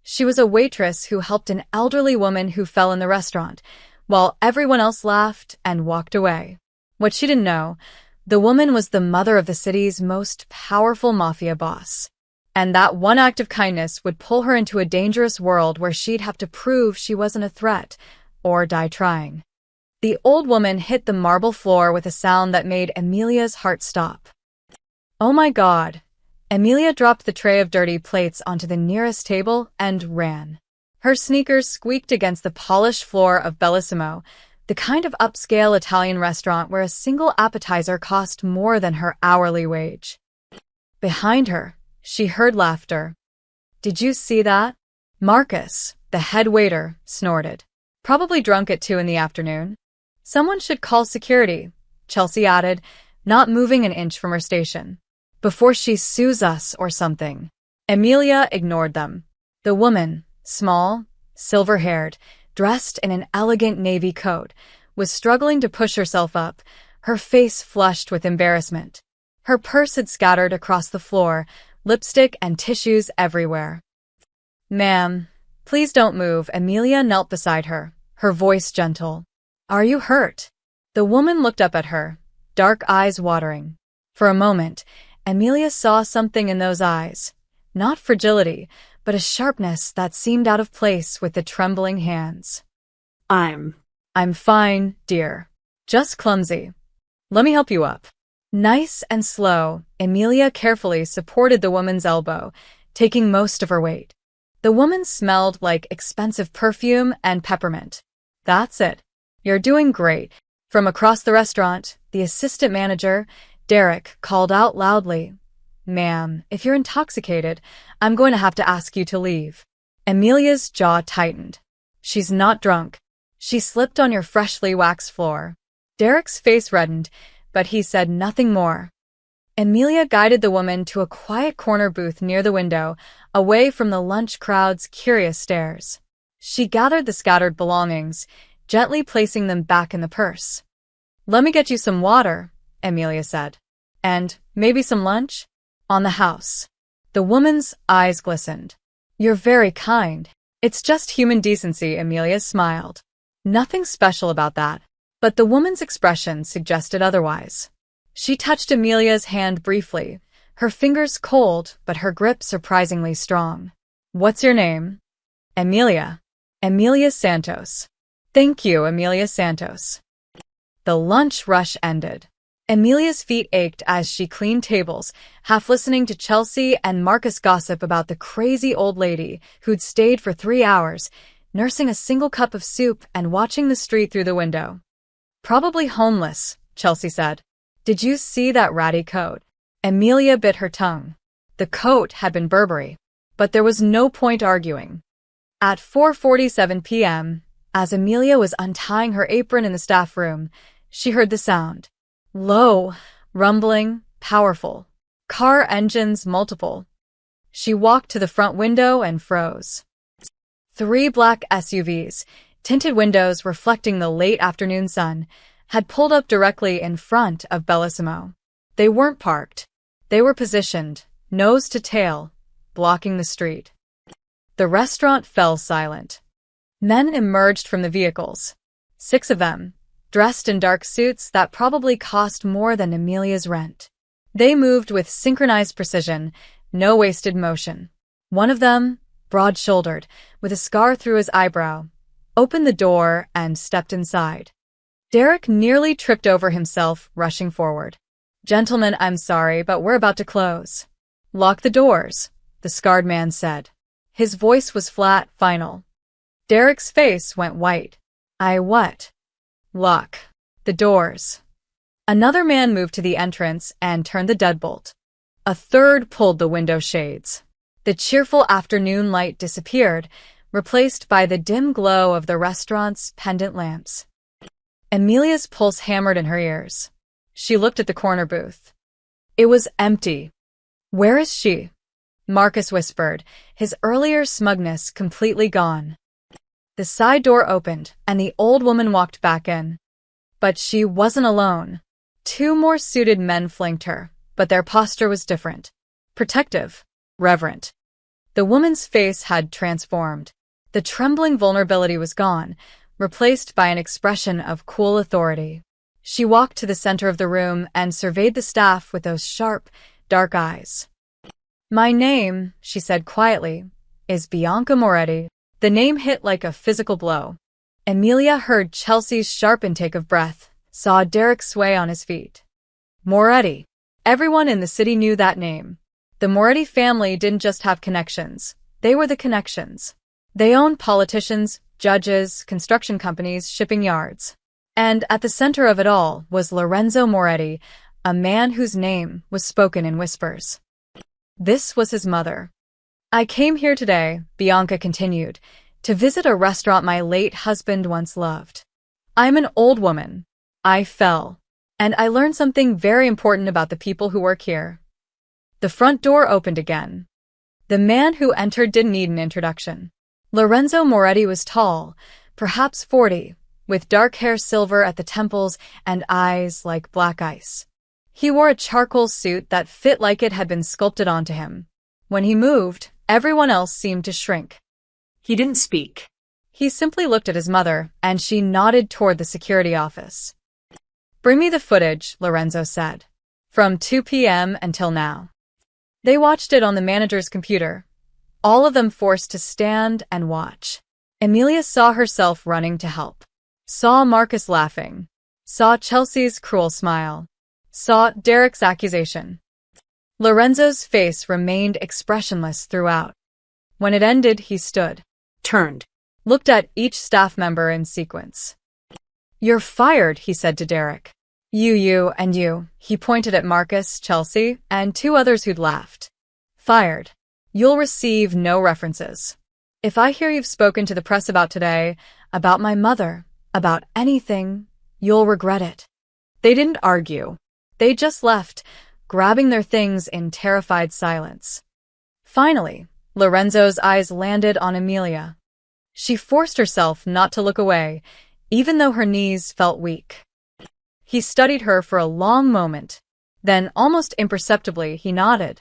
She was a waitress who helped an elderly woman who fell in the restaurant, while everyone else laughed and walked away. What she didn't know, the woman was the mother of the city's most powerful mafia boss. And that one act of kindness would pull her into a dangerous world where she'd have to prove she wasn't a threat, or die trying. The old woman hit the marble floor with a sound that made Amelia's heart stop. Oh my God! Amelia dropped the tray of dirty plates onto the nearest table and ran. Her sneakers squeaked against the polished floor of Bellissimo, the kind of upscale Italian restaurant where a single appetizer cost more than her hourly wage. Behind her, she heard laughter. Did you see that? Marcus, the head waiter, snorted. Probably drunk at 2 in the afternoon. Someone should call security, Chelsea added, not moving an inch from her station. Before she sues us or something. Amelia ignored them. The woman, small, silver-haired, dressed in an elegant navy coat, was struggling to push herself up, her face flushed with embarrassment. Her purse had scattered across the floor, lipstick and tissues everywhere. Ma'am, please don't move. Amelia knelt beside her, her voice gentle. Are you hurt? The woman looked up at her, dark eyes watering. For a moment, Amelia saw something in those eyes. Not fragility, but a sharpness that seemed out of place with the trembling hands. I'm fine, dear. Just clumsy. Let me help you up. Nice and slow, Amelia carefully supported the woman's elbow, taking most of her weight. The woman smelled like expensive perfume and peppermint. That's it. You're doing great. From across the restaurant, the assistant manager, Derek, called out loudly. Ma'am, if you're intoxicated, I'm going to have to ask you to leave. Amelia's jaw tightened. She's not drunk. She slipped on your freshly waxed floor. Derek's face reddened, but he said nothing more. Amelia guided the woman to a quiet corner booth near the window, away from the lunch crowd's curious stares. She gathered the scattered belongings, gently placing them back in the purse. Let me get you some water, Amelia said. And maybe some lunch? On the house. The woman's eyes glistened. You're very kind. It's just human decency, Amelia smiled. Nothing special about that. But the woman's expression suggested otherwise. She touched Amelia's hand briefly, her fingers cold but her grip surprisingly strong. What's your name? Amelia. Amelia Santos. Thank you, Amelia Santos. The lunch rush ended. Amelia's feet ached as she cleaned tables, half listening to Chelsea and Marcus gossip about the crazy old lady who'd stayed for 3 hours, nursing a single cup of soup and watching the street through the window. Probably homeless, Chelsea said. Did you see that ratty coat? Amelia bit her tongue. The coat had been Burberry, but there was no point arguing. At 4:47 p.m., as Amelia was untying her apron in the staff room, she heard the sound. Low, rumbling, powerful. Car engines multiple. She walked to the front window and froze. 3 black SUVs, tinted windows reflecting the late afternoon sun, had pulled up directly in front of Bellissimo. They weren't parked. They were positioned, nose to tail, blocking the street. The restaurant fell silent. Men emerged from the vehicles. 6 of them, dressed in dark suits that probably cost more than Amelia's rent. They moved with synchronized precision, no wasted motion. One of them, broad-shouldered, with a scar through his eyebrow, opened the door and stepped inside. Derek nearly tripped over himself, rushing forward. Gentlemen, I'm sorry, but we're about to close. Lock the doors, the scarred man said. His voice was flat, final. Derek's face went white. What? Lock the doors. Another man moved to the entrance and turned the deadbolt. A third pulled the window shades. The cheerful afternoon light disappeared, replaced by the dim glow of the restaurant's pendant lamps. Amelia's pulse hammered in her ears. She looked at the corner booth. It was empty. Where is she? Marcus whispered, his earlier smugness completely gone. The side door opened, and the old woman walked back in. But she wasn't alone. 2 more suited men flanked her, but their posture was different. Protective. Reverent. The woman's face had transformed. The trembling vulnerability was gone, replaced by an expression of cool authority. She walked to the center of the room and surveyed the staff with those sharp, dark eyes. "My name," she said quietly, "is Bianca Moretti." The name hit like a physical blow. Emilia heard Chelsea's sharp intake of breath, saw Derek sway on his feet. Moretti. Everyone in the city knew that name. The Moretti family didn't just have connections. They were the connections. They owned politicians, judges, construction companies, shipping yards. And at the center of it all was Lorenzo Moretti, a man whose name was spoken in whispers. This was his mother. "I came here today," Bianca continued, "to visit a restaurant my late husband once loved. I'm an old woman. I fell. And I learned something very important about the people who work here." The front door opened again. The man who entered didn't need an introduction. Lorenzo Moretti was tall, perhaps 40, with dark hair silver at the temples and eyes like black ice. He wore a charcoal suit that fit like it had been sculpted onto him. When he moved, everyone else seemed to shrink. He didn't speak. He simply looked at his mother, and she nodded toward the security office. "Bring me the footage," Lorenzo said. "From 2 p.m. until now." They watched it on the manager's computer, all of them forced to stand and watch. Emilia saw herself running to help. Saw Marcus laughing. Saw Chelsea's cruel smile. Saw Derek's accusation. Lorenzo's face remained expressionless throughout. When it ended, he stood, Turned. looked at each staff member in sequence. "You're fired," he said to Derek. You, and you." He pointed at Marcus, Chelsea, and 2 others who'd laughed. "Fired. You'll receive no references. If I hear you've spoken to the press about today, about my mother, about anything, you'll regret it." They didn't argue. They just left, grabbing their things in terrified silence. Finally, Lorenzo's eyes landed on Emilia. She forced herself not to look away, even though her knees felt weak. He studied her for a long moment. Then, almost imperceptibly, he nodded.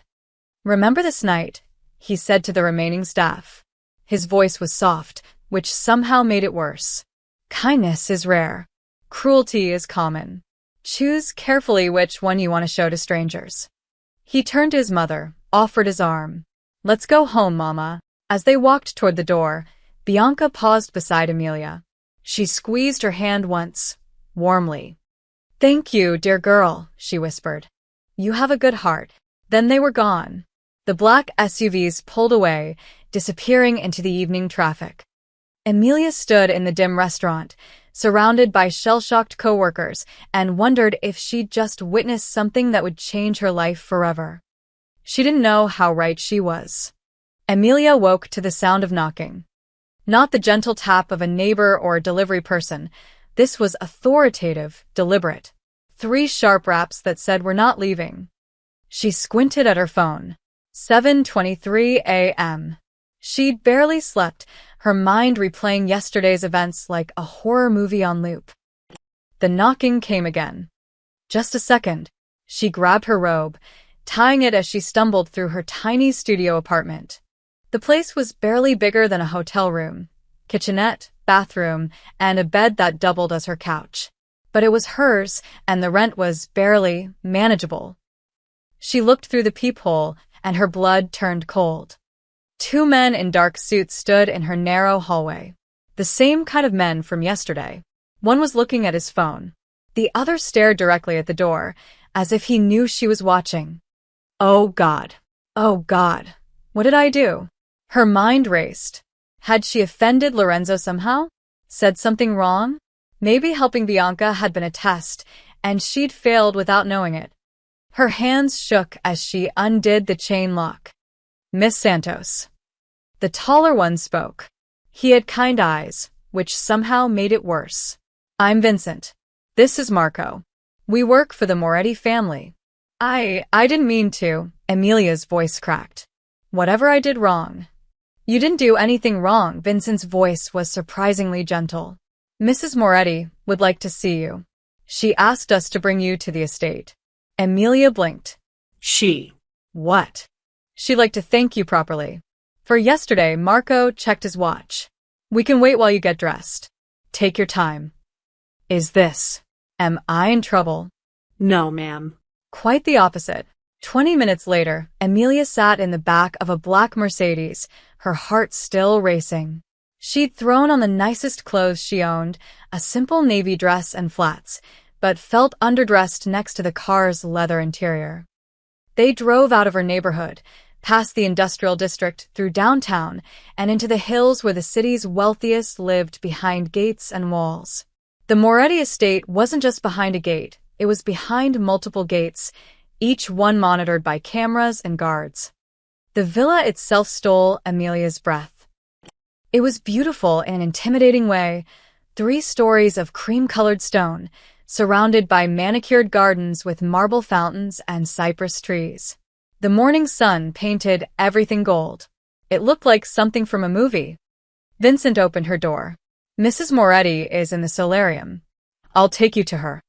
"Remember this night," he said to the remaining staff. His voice was soft, which somehow made it worse. "Kindness is rare. Cruelty is common. Choose carefully which one you want to show to strangers." He turned to his mother, offered his arm. "Let's go home, Mama." As they walked toward the door, Bianca paused beside Emilia. She squeezed her hand once, warmly. "Thank you, dear girl," she whispered. "You have a good heart." Then they were gone. The black SUVs pulled away, disappearing into the evening traffic. Emilia stood in the dim restaurant, surrounded by shell-shocked coworkers, and wondered if she'd just witnessed something that would change her life forever. She didn't know how right she was. Emilia woke to the sound of knocking. Not the gentle tap of a neighbor or a delivery person. This was authoritative, deliberate. 3 sharp raps that said, "We're not leaving." She squinted at her phone. 7:23 a.m. She'd barely slept, her mind replaying yesterday's events like a horror movie on loop. The knocking came again. Just a second. She grabbed her robe, tying it as she stumbled through her tiny studio apartment. The place was barely bigger than a hotel room. Kitchenette, bathroom, and a bed that doubled as her couch. But it was hers, and the rent was barely manageable. She looked through the peephole, and her blood turned cold. 2 men in dark suits stood in her narrow hallway. The same kind of men from yesterday. One was looking at his phone. The other stared directly at the door, as if he knew she was watching. Oh God. Oh God. What did I do? Her mind raced. Had she offended Lorenzo somehow? Said something wrong? Maybe helping Bianca had been a test, and she'd failed without knowing it. Her hands shook as she undid the chain lock. "Miss Santos." The taller one spoke. He had kind eyes, which somehow made it worse. "I'm Vincent. This is Marco. We work for the Moretti family." I didn't mean to," Emilia's voice cracked. "Whatever I did wrong." "You didn't do anything wrong," Vincent's voice was surprisingly gentle. "Mrs. Moretti would like to see you. She asked us to bring you to the estate." Emilia blinked. She. "What?" "She'd like to thank you properly. For yesterday, Marco checked his watch. We can wait while you get dressed. Take your time. Am I in trouble? No, ma'am. Quite the opposite. 20 minutes later, Amelia sat in the back of a black Mercedes, her heart still racing. She'd thrown on the nicest clothes she owned, a simple navy dress and flats, but felt underdressed next to the car's leather interior. They drove out of her neighborhood, past the industrial district, through downtown, and into the hills where the city's wealthiest lived behind gates and walls. The Moretti estate wasn't just behind a gate, it was behind multiple gates, each one monitored by cameras and guards. The villa itself stole Amelia's breath. It was beautiful in an intimidating way, 3 stories of cream-colored stone, surrounded by manicured gardens with marble fountains and cypress trees. The morning sun painted everything gold. It looked like something from a movie. Vincent opened her door. Mrs. Moretti is in the solarium. I'll take you to her.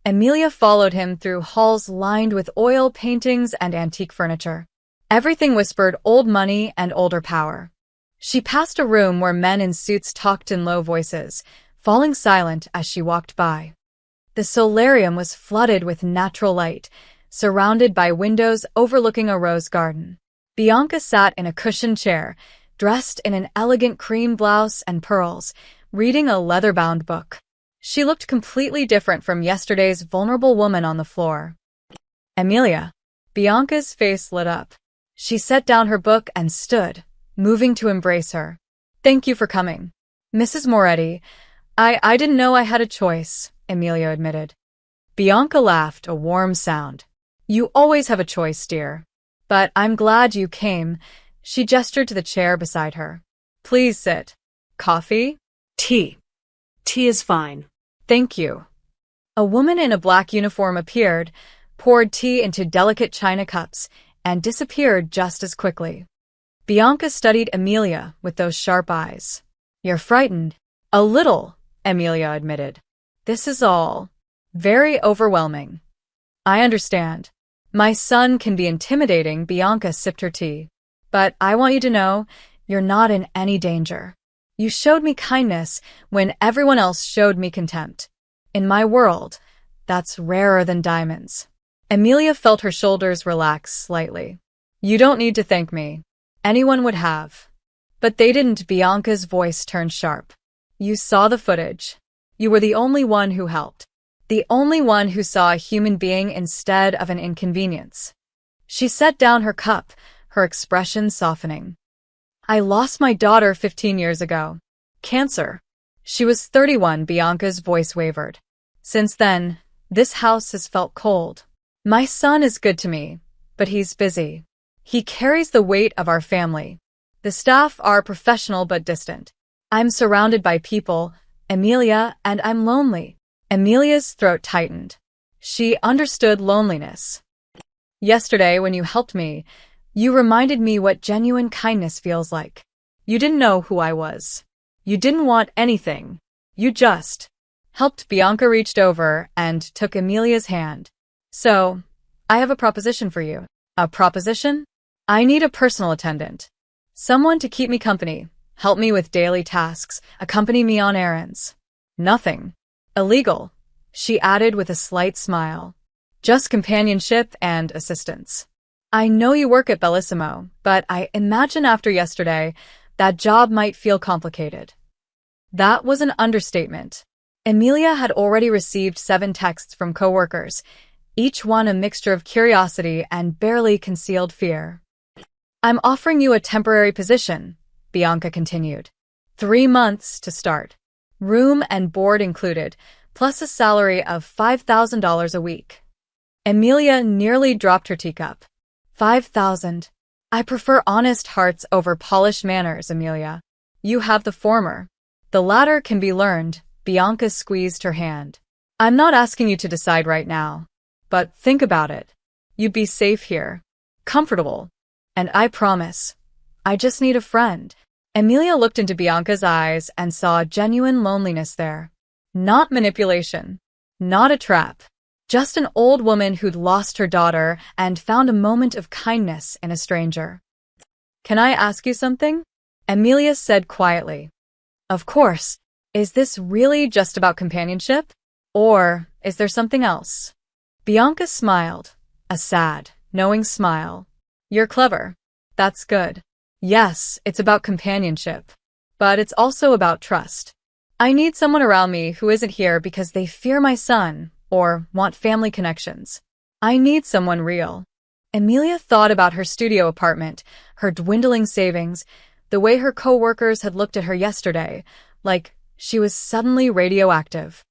Amelia followed him through halls lined with oil paintings and antique furniture. Everything whispered old money and older power. She passed a room where men in suits talked in low voices, falling silent as she walked by. The solarium was flooded with natural light, surrounded by windows overlooking a rose garden. Bianca sat in a cushioned chair, dressed in an elegant cream blouse and pearls, reading a leather-bound book. She looked completely different from yesterday's vulnerable woman on the floor. Amelia. Bianca's face lit up. She set down her book and stood, moving to embrace her. Thank you for coming. Mrs. Moretti, I didn't know I had a choice, Amelia admitted. Bianca laughed, a warm sound. You always have a choice, dear. But I'm glad you came. She gestured to the chair beside her. Please sit. Coffee? Tea. Tea is fine. Thank you. A woman in a black uniform appeared, poured tea into delicate china cups, and disappeared just as quickly. Bianca studied Amelia with those sharp eyes. You're frightened. A little, Amelia admitted. This is all very overwhelming. I understand. My son can be intimidating, Bianca sipped her tea. But I want you to know, you're not in any danger. You showed me kindness when everyone else showed me contempt. In my world, that's rarer than diamonds. Amelia felt her shoulders relax slightly. You don't need to thank me. Anyone would have. But they didn't. Bianca's voice turned sharp. You saw the footage. You were the only one who helped. The only one who saw a human being instead of an inconvenience. She set down her cup, her expression softening. I lost my daughter 15 years ago. Cancer. She was 31, Bianca's voice wavered. Since then, this house has felt cold. My son is good to me, but he's busy. He carries the weight of our family. The staff are professional but distant. I'm surrounded by people, Amelia, and I'm lonely. Amelia's throat tightened. She understood loneliness. Yesterday, when you helped me, you reminded me what genuine kindness feels like. You didn't know who I was. You didn't want anything. You just helped. Bianca reached over and took Amelia's hand. So, I have a proposition for you. A proposition? I need a personal attendant. Someone to keep me company, help me with daily tasks, accompany me on errands. Nothing illegal, she added with a slight smile. Just companionship and assistance. I know you work at Bellissimo, but I imagine after yesterday, that job might feel complicated. That was an understatement. Amelia had already received 7 texts from coworkers, each one a mixture of curiosity and barely concealed fear. I'm offering you a temporary position, Bianca continued. 3 months to start. Room and board included, plus a salary of $5,000 a week. Amelia nearly dropped her teacup. 5,000. I prefer honest hearts over polished manners, Amelia. You have the former. The latter can be learned. Bianca squeezed her hand. I'm not asking you to decide right now. But think about it. You'd be safe here. Comfortable. And I promise, I just need a friend. Amelia looked into Bianca's eyes and saw genuine loneliness there. Not manipulation. Not a trap. Just an old woman who'd lost her daughter and found a moment of kindness in a stranger. Can I ask you something? Emilia said quietly. Of course. Is this really just about companionship? Or is there something else? Bianca smiled, a sad, knowing smile. You're clever. That's good. Yes, it's about companionship. But it's also about trust. I need someone around me who isn't here because they fear my son or want family connections. I need someone real. Emilia thought about her studio apartment, her dwindling savings, the way her co-workers had looked at her yesterday, like she was suddenly radioactive.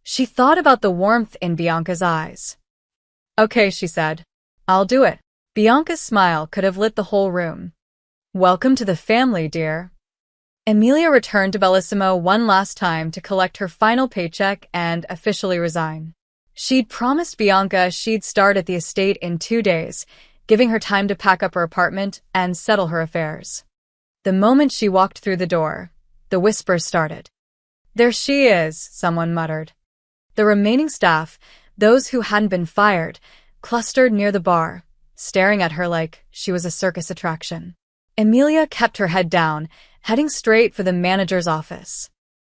She thought about the warmth in Bianca's eyes. Okay, she said. I'll do it. Bianca's smile could have lit the whole room. Welcome to the family, dear. Emilia returned to Bellissimo one last time to collect her final paycheck and officially resign. She'd promised Bianca she'd start at the estate in 2 days, giving her time to pack up her apartment and settle her affairs. The moment she walked through the door, the whispers started. There she is, someone muttered. The remaining staff, those who hadn't been fired, clustered near the bar, staring at her like she was a circus attraction. Emilia kept her head down, heading straight for the manager's office.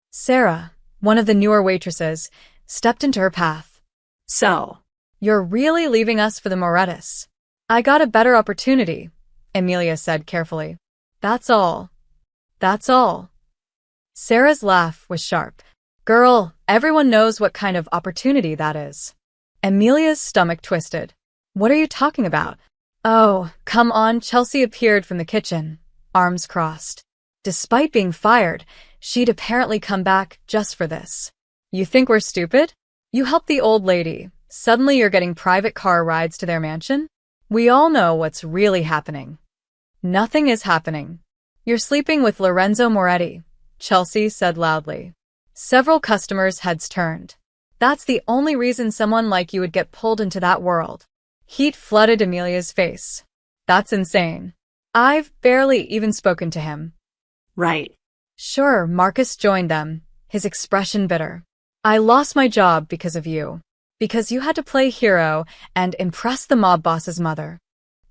Sarah, one of the newer waitresses, stepped into her path. So, You're really leaving us for the Morettis. I got a better opportunity, Emilia said carefully. That's all. That's all. Sarah's laugh was sharp. Girl, everyone knows what kind of opportunity that is. Emilia's stomach twisted. What are you talking about? Oh, come on, Chelsea appeared from the kitchen, arms crossed. Despite being fired, she'd apparently come back just for this. You think we're stupid? You helped the old lady. Suddenly you're getting private car rides to their mansion? We all know what's really happening. Nothing is happening. You're sleeping with Lorenzo Moretti, Chelsea said loudly. Several customers' heads turned. That's the only reason someone like you would get pulled into that world. Heat flooded Emilia's face. That's insane. I've barely even spoken to him. right. Sure, Marcus joined them, his expression bitter. I lost my job because of you. Because you had to play hero and impress the mob boss's mother.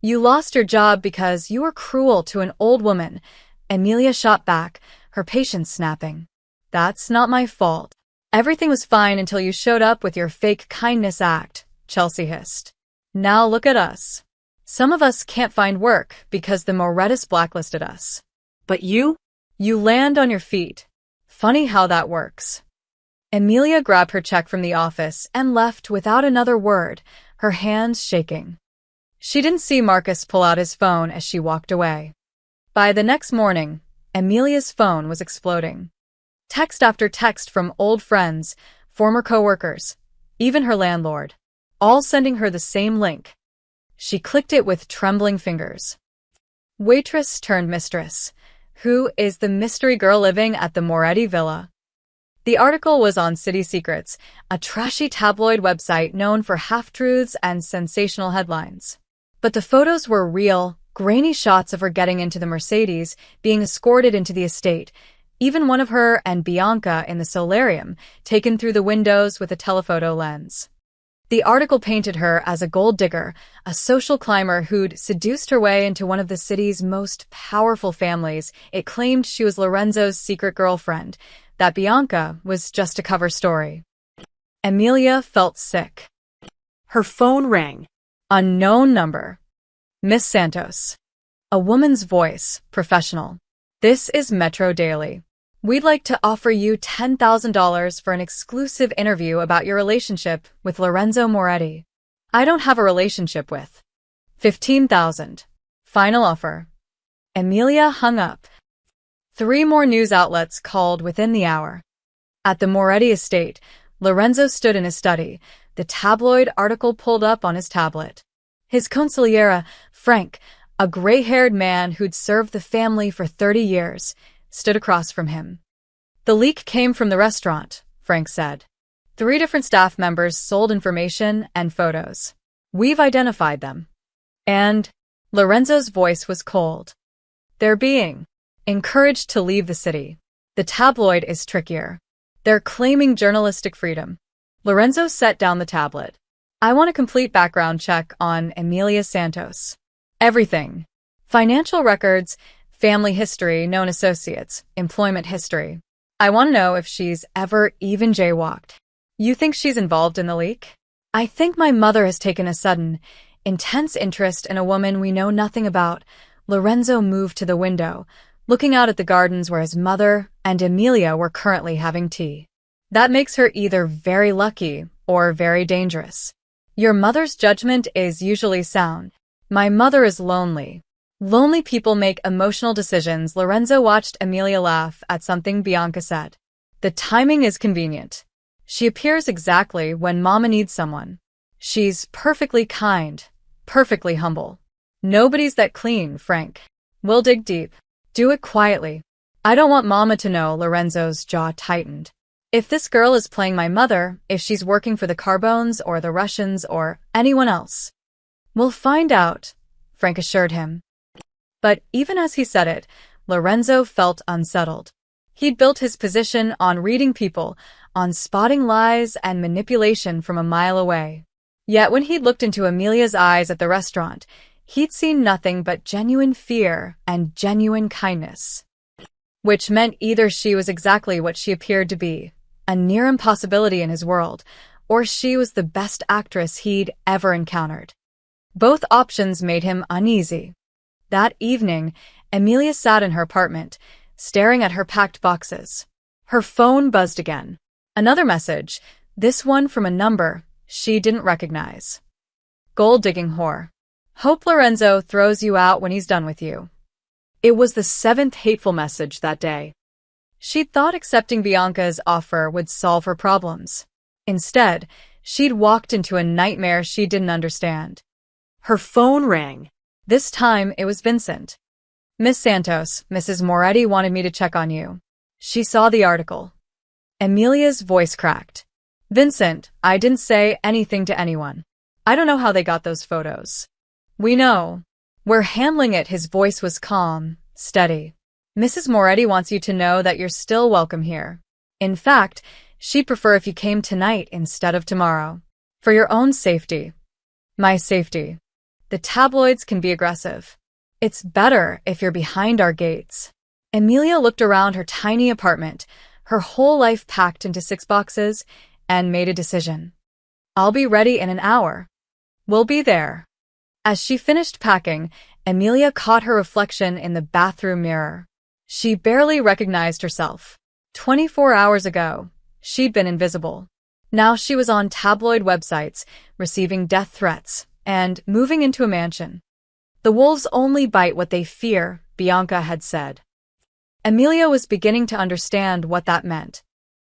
You lost your job because you were cruel to an old woman. Emilia shot back, her patience snapping. That's not my fault. Everything was fine until you showed up with your fake kindness act, Chelsea hissed. Now look at us. Some of us can't find work because the Morettis blacklisted us. But you? You land on your feet. Funny how that works. Emilia grabbed her check from the office and left without another word, her hands shaking. She didn't see Marcus pull out his phone as she walked away. By the next morning, Emilia's phone was exploding. Text after text from old friends, former co-workers, even her landlord, all sending her the same link. She clicked it with trembling fingers. Waitress turned mistress. Who is the mystery girl living at the Moretti Villa? The article was on City Secrets, a trashy tabloid website known for half-truths and sensational headlines. But the photos were real, grainy shots of her getting into the Mercedes, being escorted into the estate, even one of her and Bianca in the solarium, taken through the windows with a telephoto lens. The article painted her as a gold digger, a social climber who'd seduced her way into one of the city's most powerful families. It claimed she was Lorenzo's secret girlfriend, that Bianca was just a cover story. Emilia felt sick. Her phone rang. Unknown number. Miss Santos. A woman's voice, professional. This is Metro Daily. We'd like to offer you $10,000 for an exclusive interview about your relationship with Lorenzo Moretti. I don't have a relationship with. $15,000. Final offer. Emilia hung up. 3 more news outlets called within the hour. At the Moretti estate, Lorenzo stood in his study, the tabloid article pulled up on his tablet. His consigliere, Frank, a gray-haired man who'd served the family for 30 years, stood across from him. The leak came from the restaurant, Frank said. 3 different staff members sold information and photos. We've identified them. And Lorenzo's voice was cold. They're being encouraged to leave the city. The tabloid is trickier. They're claiming journalistic freedom. Lorenzo set down the tablet. I want a complete background check on Emilia Santos. Everything. Financial records, family history, known associates, employment history. I want to know if she's ever even jaywalked. You think she's involved in the leak? I think my mother has taken a sudden, intense interest in a woman we know nothing about. Lorenzo moved to the window, looking out at the gardens where his mother and Emilia were currently having tea. That makes her either very lucky or very dangerous. Your mother's judgment is usually sound. My mother is lonely. Lonely people make emotional decisions. Lorenzo watched Emilia laugh at something Bianca said. The timing is convenient. She appears exactly when Mama needs someone. She's perfectly kind, perfectly humble. Nobody's that clean, Frank. We'll dig deep. Do it quietly. I don't want Mama to know. Lorenzo's jaw tightened. If this girl is playing my mother, if she's working for the Carbones or the Russians or anyone else, we'll find out, Frank assured him. But even as he said it, Lorenzo felt unsettled. He'd built his position on reading people, on spotting lies and manipulation from a mile away. Yet when he'd looked into Emilia's eyes at the restaurant, he'd seen nothing but genuine fear and genuine kindness. Which meant either she was exactly what she appeared to be, a near impossibility in his world, or she was the best actress he'd ever encountered. Both options made him uneasy. That evening, Emilia sat in her apartment, staring at her packed boxes. Her phone buzzed again. Another message, this one from a number she didn't recognize. Gold-digging whore. Hope Lorenzo throws you out when he's done with you. It was the 7th hateful message that day. She'd thought accepting Bianca's offer would solve her problems. Instead, she'd walked into a nightmare she didn't understand. Her phone rang. This time, it was Vincent. Miss Santos, Mrs. Moretti wanted me to check on you. She saw the article. Emilia's voice cracked. Vincent, I didn't say anything to anyone. I don't know how they got those photos. We know. We're handling it. His voice was calm, steady. Mrs. Moretti wants you to know that you're still welcome here. In fact, she'd prefer if you came tonight instead of tomorrow. For your own safety. My safety. The tabloids can be aggressive. It's better if you're behind our gates. Emilia looked around her tiny apartment, her whole life packed into 6 boxes, and made a decision. I'll be ready in an hour. We'll be there. As she finished packing, Emilia caught her reflection in the bathroom mirror. She barely recognized herself. 24 hours ago, she'd been invisible. Now she was on tabloid websites, receiving death threats, and moving into a mansion. The wolves only bite what they fear, Bianca had said. Emilia was beginning to understand what that meant,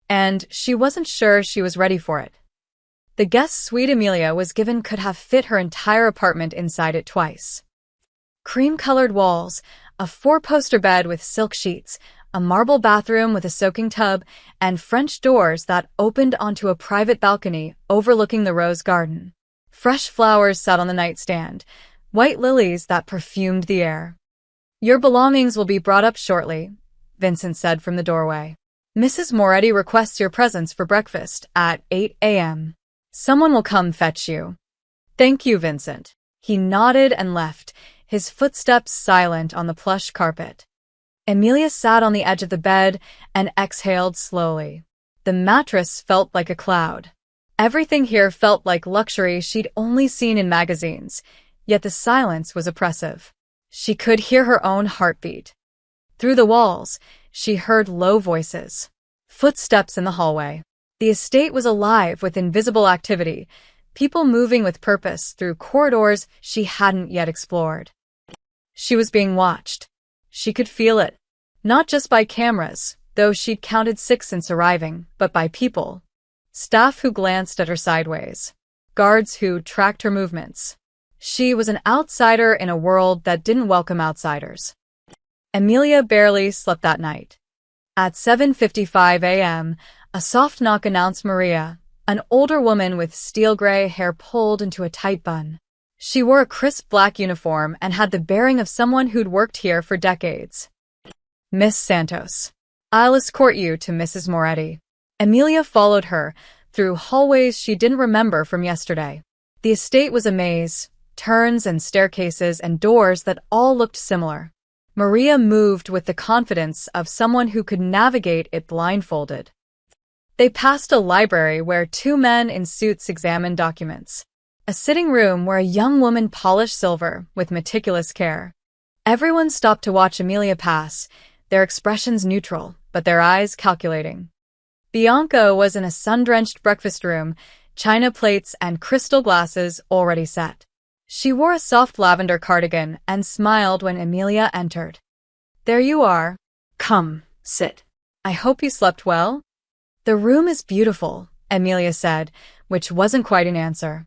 and she wasn't sure she was ready for it. The guest suite Emilia was given could have fit her entire apartment inside it twice. Cream-colored walls, a 4-poster bed with silk sheets, a marble bathroom with a soaking tub, and French doors that opened onto a private balcony overlooking the rose garden. Fresh flowers sat on the nightstand, white lilies that perfumed the air. Your belongings will be brought up shortly, Vincent said from the doorway. Mrs. Moretti requests your presence for breakfast at 8 a.m. Someone will come fetch you. Thank you, Vincent. He nodded and left, his footsteps silent on the plush carpet. Emilia sat on the edge of the bed and exhaled slowly. The mattress felt like a cloud. Everything here felt like luxury she'd only seen in magazines, yet the silence was oppressive. She could hear her own heartbeat. Through the walls, she heard low voices. Footsteps in the hallway. The estate was alive with invisible activity, people moving with purpose through corridors she hadn't yet explored. She was being watched. She could feel it. Not just by cameras, though she'd counted 6 since arriving, but by people. Staff who glanced at her sideways. Guards who tracked her movements. She was an outsider in a world that didn't welcome outsiders. Emilia barely slept that night. At 7:55 a.m., a soft knock announced Maria, an older woman with steel-gray hair pulled into a tight bun. She wore a crisp black uniform and had the bearing of someone who'd worked here for decades. Miss Santos. I'll escort you to Mrs. Moretti. Emilia followed her through hallways she didn't remember from yesterday. The estate was a maze, turns and staircases and doors that all looked similar. Maria moved with the confidence of someone who could navigate it blindfolded. They passed a library where two men in suits examined documents. A sitting room where a young woman polished silver with meticulous care. Everyone stopped to watch Amelia pass, their expressions neutral, but their eyes calculating. Bianca was in a sun-drenched breakfast room, china plates and crystal glasses already set. She wore a soft lavender cardigan and smiled when Amelia entered. "There you are. Come, sit. I hope you slept well?" "The room is beautiful," Amelia said, which wasn't quite an answer.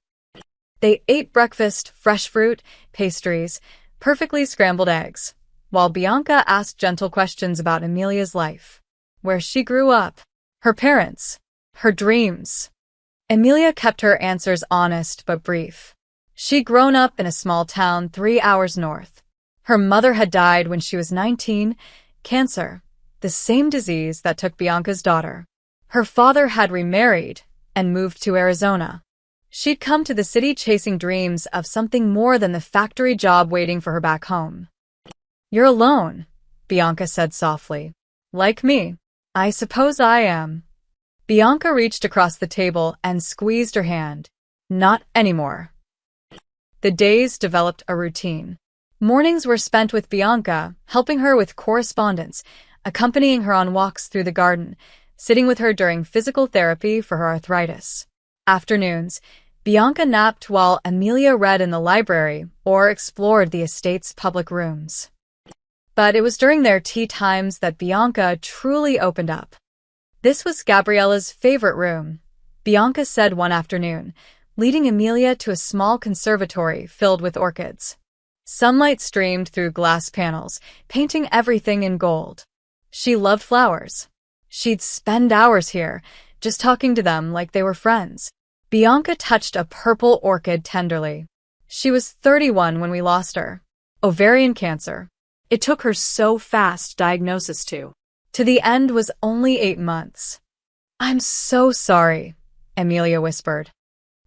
They ate breakfast, fresh fruit, pastries, perfectly scrambled eggs, while Bianca asked gentle questions about Amelia's life, where she grew up, her parents, her dreams. Amelia kept her answers honest but brief. She'd grown up in a small town 3 hours north. Her mother had died when she was 19, cancer, the same disease that took Bianca's daughter. Her father had remarried and moved to Arizona. She'd come to the city chasing dreams of something more than the factory job waiting for her back home. "You're alone," Bianca said softly. "Like me." "I suppose I am." Bianca reached across the table and squeezed her hand. "Not anymore." The days developed a routine. Mornings were spent with Bianca, helping her with correspondence, accompanying her on walks through the garden, sitting with her during physical therapy for her arthritis. Afternoons, Bianca napped while Amelia read in the library or explored the estate's public rooms. But it was during their tea times that Bianca truly opened up. "This was Gabriella's favorite room," Bianca said one afternoon, leading Amelia to a small conservatory filled with orchids. Sunlight streamed through glass panels, painting everything in gold. She loved flowers. She'd spend hours here, just talking to them like they were friends. Bianca touched a purple orchid tenderly. She was 31 when we lost her. Ovarian cancer. It took her so fast diagnosis to. To the end was only 8 months. "I'm so sorry," Amelia whispered.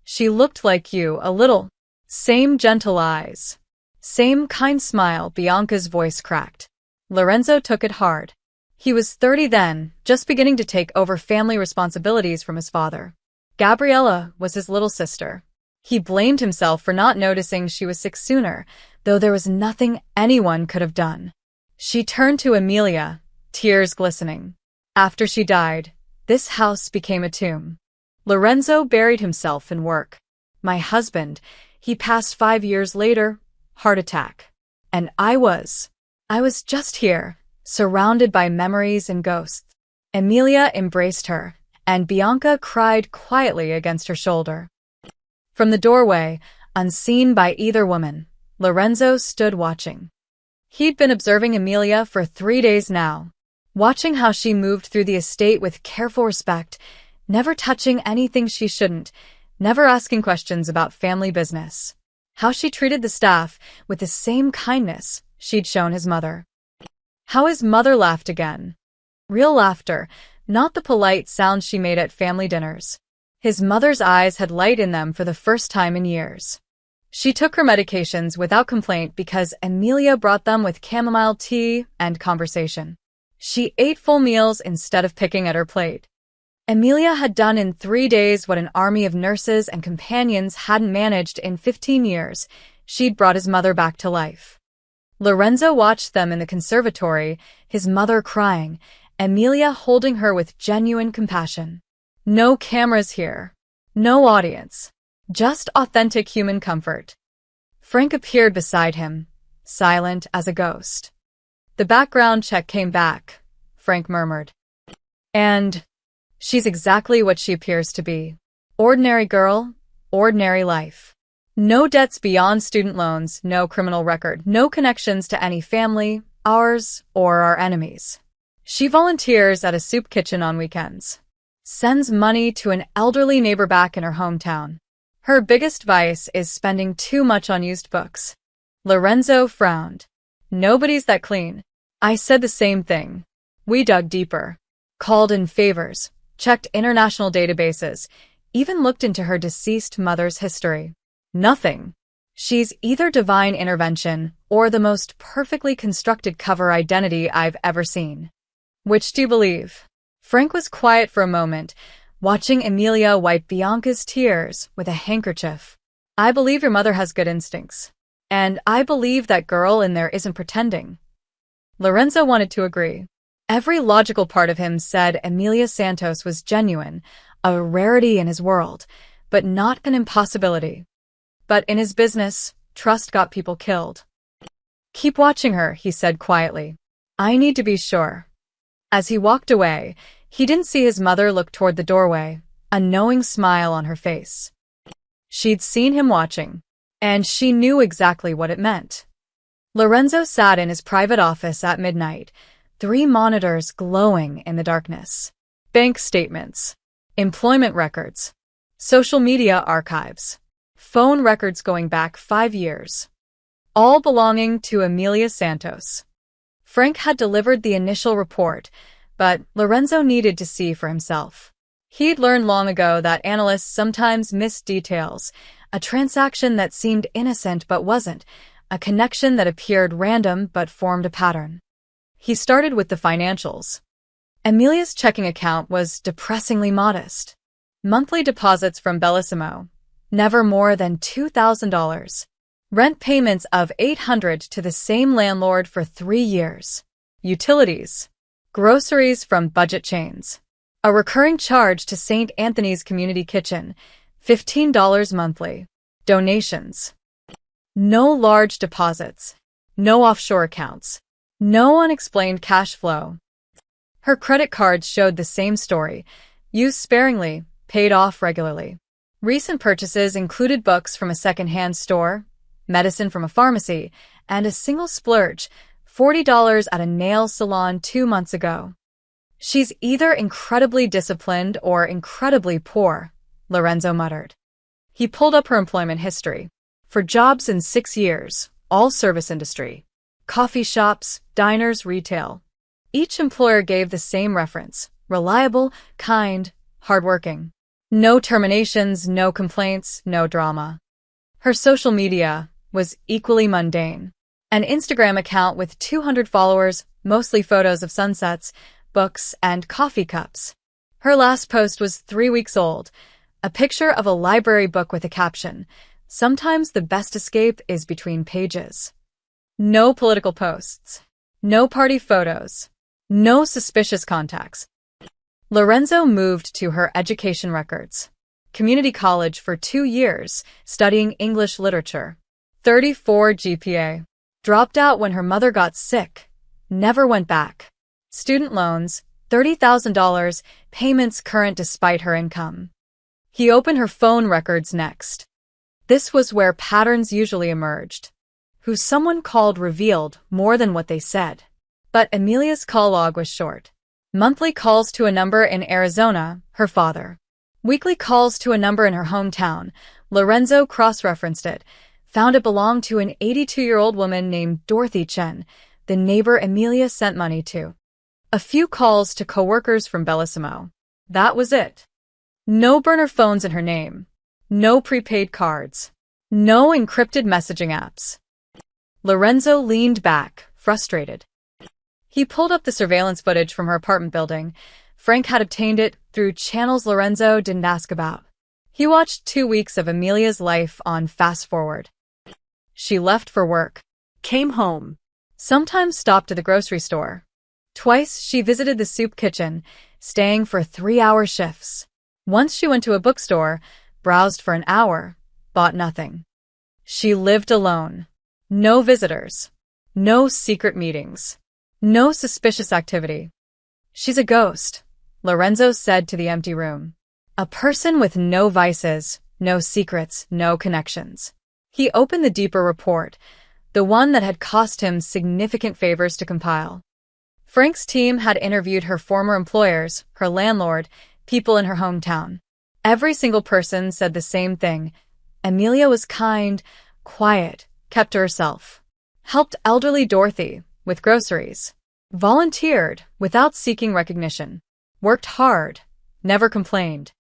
"She looked like you, a little. Same gentle eyes. Same kind smile." Bianca's voice cracked. Lorenzo took it hard. He was 30 then, just beginning to take over family responsibilities from his father. Gabriella was his little sister. He blamed himself for not noticing she was sick sooner, though there was nothing anyone could have done. She turned to Amelia, tears glistening. "After she died, this house became a tomb. Lorenzo buried himself in work. My husband, he passed 5 years later, heart attack. And I was just here, surrounded by memories and ghosts." Amelia embraced her, and Bianca cried quietly against her shoulder. From the doorway, unseen by either woman, Lorenzo stood watching. He'd been observing Amelia for 3 days now, watching how she moved through the estate with careful respect, never touching anything she shouldn't, never asking questions about family business. How she treated the staff with the same kindness she'd shown his mother. How his mother laughed again. Real laughter, not the polite sounds she made at family dinners. His mother's eyes had light in them for the first time in years. She took her medications without complaint because Amelia brought them with chamomile tea and conversation. She ate full meals instead of picking at her plate. Amelia had done in 3 days what an army of nurses and companions hadn't managed in 15 years. She'd brought his mother back to life. Lorenzo watched them in the conservatory, his mother crying, Amelia holding her with genuine compassion. No cameras here. No audience. Just authentic human comfort. Frank appeared beside him, silent as a ghost. "The background check came back," Frank murmured. "And she's exactly what she appears to be. Ordinary girl, ordinary life. No debts beyond student loans, no criminal record, no connections to any family, ours or our enemies. She volunteers at a soup kitchen on weekends. Sends money to an elderly neighbor back in her hometown. Her biggest vice is spending too much on used books." Lorenzo frowned. "Nobody's that clean." I said the same thing. We dug deeper. Called in favors, checked international databases, even looked into her deceased mother's history. Nothing. She's either divine intervention or the most perfectly constructed cover identity I've ever seen. Which do you believe? Frank was quiet for a moment, watching Emilia wipe Bianca's tears with a handkerchief. I believe your mother has good instincts. And I believe that girl in there isn't pretending. Lorenzo wanted to agree. Every logical part of him said Emilia Santos was genuine, a rarity in his world, but not an impossibility. But in his business, trust got people killed. Keep watching her, he said quietly. I need to be sure. As he walked away, he didn't see his mother look toward the doorway, a knowing smile on her face. She'd seen him watching, and she knew exactly what it meant. Lorenzo sat in his private office at midnight, 3 monitors glowing in the darkness. Bank statements, employment records, social media archives, phone records going back 5 years, all belonging to Emilia Santos. Frank had delivered the initial report, but Lorenzo needed to see for himself. He'd learned long ago that analysts sometimes missed details, a transaction that seemed innocent but wasn't, a connection that appeared random but formed a pattern. He started with the financials. Emilia's checking account was depressingly modest. Monthly deposits from Bellissimo, never more than $2,000. Rent payments of $800 to the same landlord for 3 years. Utilities. Groceries from budget chains. A recurring charge to St. Anthony's Community Kitchen, $15 monthly. Donations. No large deposits. No offshore accounts. No unexplained cash flow. Her credit cards showed the same story. Used sparingly, paid off regularly. Recent purchases included books from a second-hand store, medicine from a pharmacy, and a single splurge, $40 at a nail salon 2 months ago. She's either incredibly disciplined or incredibly poor, Lorenzo muttered. He pulled up her employment history. For jobs in 6 years, all service industry. Coffee shops, diners, retail. Each employer gave the same reference: reliable, kind, hardworking. No terminations, no complaints, no drama. Her social media was equally mundane. An Instagram account with 200 followers, mostly photos of sunsets, books, and coffee cups. Her last post was 3 weeks old, a picture of a library book with a caption, "Sometimes the best escape is between pages." No political posts. No party photos. No suspicious contacts. Lorenzo moved to her education records. Community college for 2 years, studying English literature. 34 GPA. Dropped out when her mother got sick. Never went back. Student loans, $30,000, payments current despite her income. He opened her phone records next. This was where patterns usually emerged. Who someone called revealed more than what they said. But Emilia's call log was short. Monthly calls to a number in Arizona, her father. Weekly calls to a number in her hometown. Lorenzo cross-referenced it, found it belonged to an 82-year-old woman named Dorothy Chen, the neighbor Emilia sent money to. A few calls to coworkers from Bellissimo. That was it. No burner phones in her name. No prepaid cards. No encrypted messaging apps. Lorenzo leaned back, frustrated. He pulled up the surveillance footage from her apartment building. Frank had obtained it through channels Lorenzo didn't ask about. He watched 2 weeks of Emilia's life on fast forward. She left for work, Came home. sometimes stopped at the grocery store. Twice she visited the soup kitchen, staying for 3-hour shifts. Once she went to a bookstore, browsed for an hour, bought nothing. She lived alone. No visitors. No secret meetings. No suspicious activity. She's a ghost, Lorenzo said to the empty room. A person with no vices, no secrets, no connections. He opened the deeper report, the one that had cost him significant favors to compile. Frank's team had interviewed her former employers, her landlord, people in her hometown. Every single person said the same thing. Emilia was kind, quiet, kept to herself. Helped elderly Dorothy with groceries. Volunteered without seeking recognition. Worked hard. Never complained.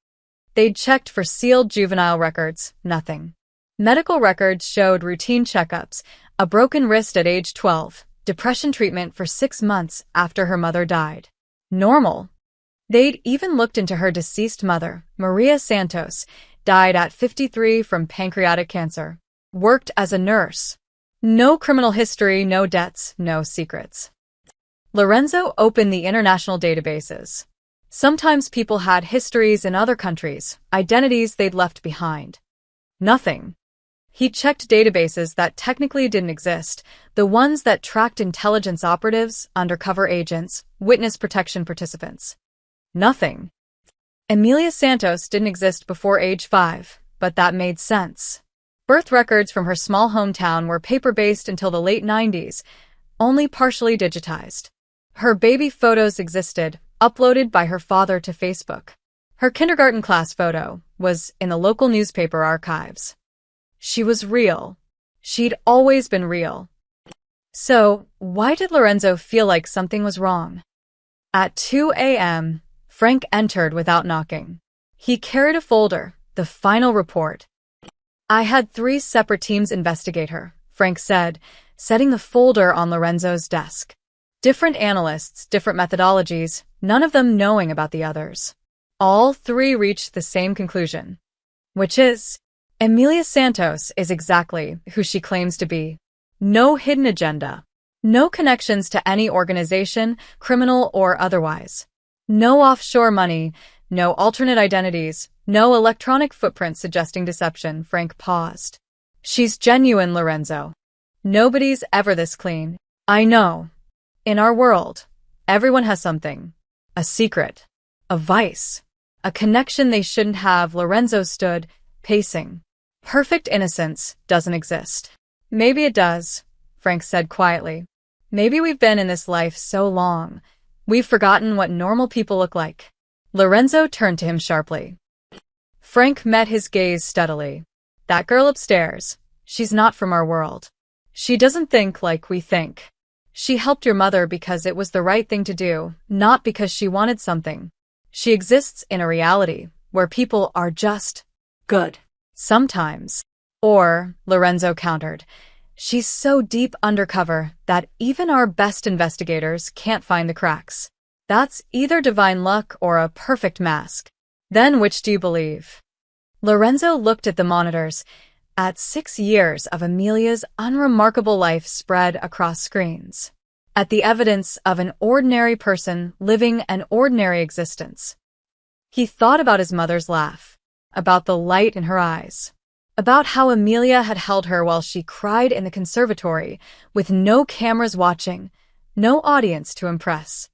They'd checked for sealed juvenile records. Nothing. Medical records showed routine checkups, a broken wrist at age 12, depression treatment for 6 months after her mother died. Normal. They'd even looked into her deceased mother, Maria Santos, died at 53 from pancreatic cancer. Worked as a nurse. No criminal history, no debts, no secrets. Lorenzo opened the international databases. Sometimes people had histories in other countries, identities they'd left behind. Nothing. He checked databases that technically didn't exist, the ones that tracked intelligence operatives, undercover agents, witness protection participants. Nothing. Emilia Santos didn't exist before age 5, but that made sense. Birth records from her small hometown were paper-based until the late 90s, only partially digitized. Her baby photos existed, uploaded by her father to Facebook. Her kindergarten class photo was in the local newspaper archives. She was real. She'd always been real. So, why did Lorenzo feel like something was wrong? At 2 a.m., Frank entered without knocking. He carried a folder, the final report. I had 3 separate teams investigate her, Frank said, setting the folder on Lorenzo's desk. Different analysts, different methodologies, none of them knowing about the others. All 3 reached the same conclusion. Which is, Emilia Santos is exactly who she claims to be. No hidden agenda. No connections to any organization, criminal or otherwise. No offshore money, no alternate identities, no electronic footprints suggesting deception. Frank paused. She's genuine, Lorenzo. Nobody's ever this clean. I know. In our world, everyone has something. A secret. A vice. A connection they shouldn't have. Lorenzo stood, pacing. Perfect innocence doesn't exist. Maybe it does, Frank said quietly. Maybe we've been in this life so long, we've forgotten what normal people look like. Lorenzo turned to him sharply. Frank met his gaze steadily. That girl upstairs, she's not from our world. She doesn't think like we think. She helped your mother because it was the right thing to do, not because she wanted something. She exists in a reality where people are just good. Sometimes. Or, Lorenzo countered, she's so deep undercover that even our best investigators can't find the cracks. That's either divine luck or a perfect mask. Then which do you believe? Lorenzo looked at the monitors, at 6 years of Emilia's unremarkable life spread across screens. At the evidence of an ordinary person living an ordinary existence. He thought about his mother's laugh, about the light in her eyes, about how Emilia had held her while she cried in the conservatory, with no cameras watching, no audience to impress.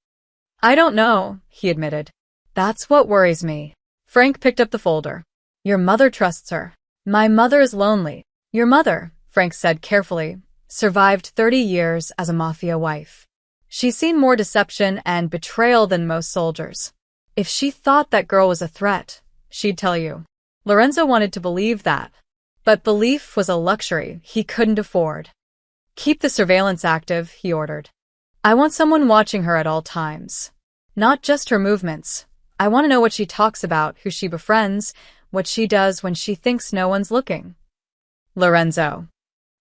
I don't know, he admitted. That's what worries me. Frank picked up the folder. Your mother trusts her. My mother is lonely. Your mother, Frank said carefully, survived 30 years as a Mafia wife. She's seen more deception and betrayal than most soldiers. If she thought that girl was a threat, she'd tell you. Lorenzo wanted to believe that. But belief was a luxury he couldn't afford. Keep the surveillance active, he ordered. I want someone watching her at all times. Not just her movements. I want to know what she talks about, who she befriends, what she does when she thinks no one's looking. Lorenzo.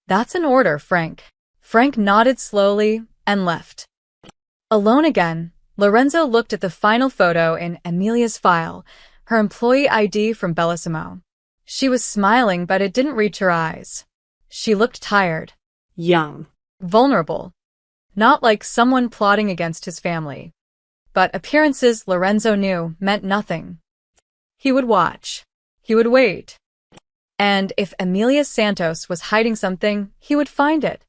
That's an order, Frank. Frank nodded slowly and left. Alone again, Lorenzo looked at the final photo in Emilia's file, her employee ID from Bellissimo. She was smiling, but it didn't reach her eyes. She looked tired. Young. Vulnerable. Not like someone plotting against his family. But appearances, Lorenzo knew, meant nothing. He would watch. He would wait. And if Emilia Santos was hiding something, he would find it.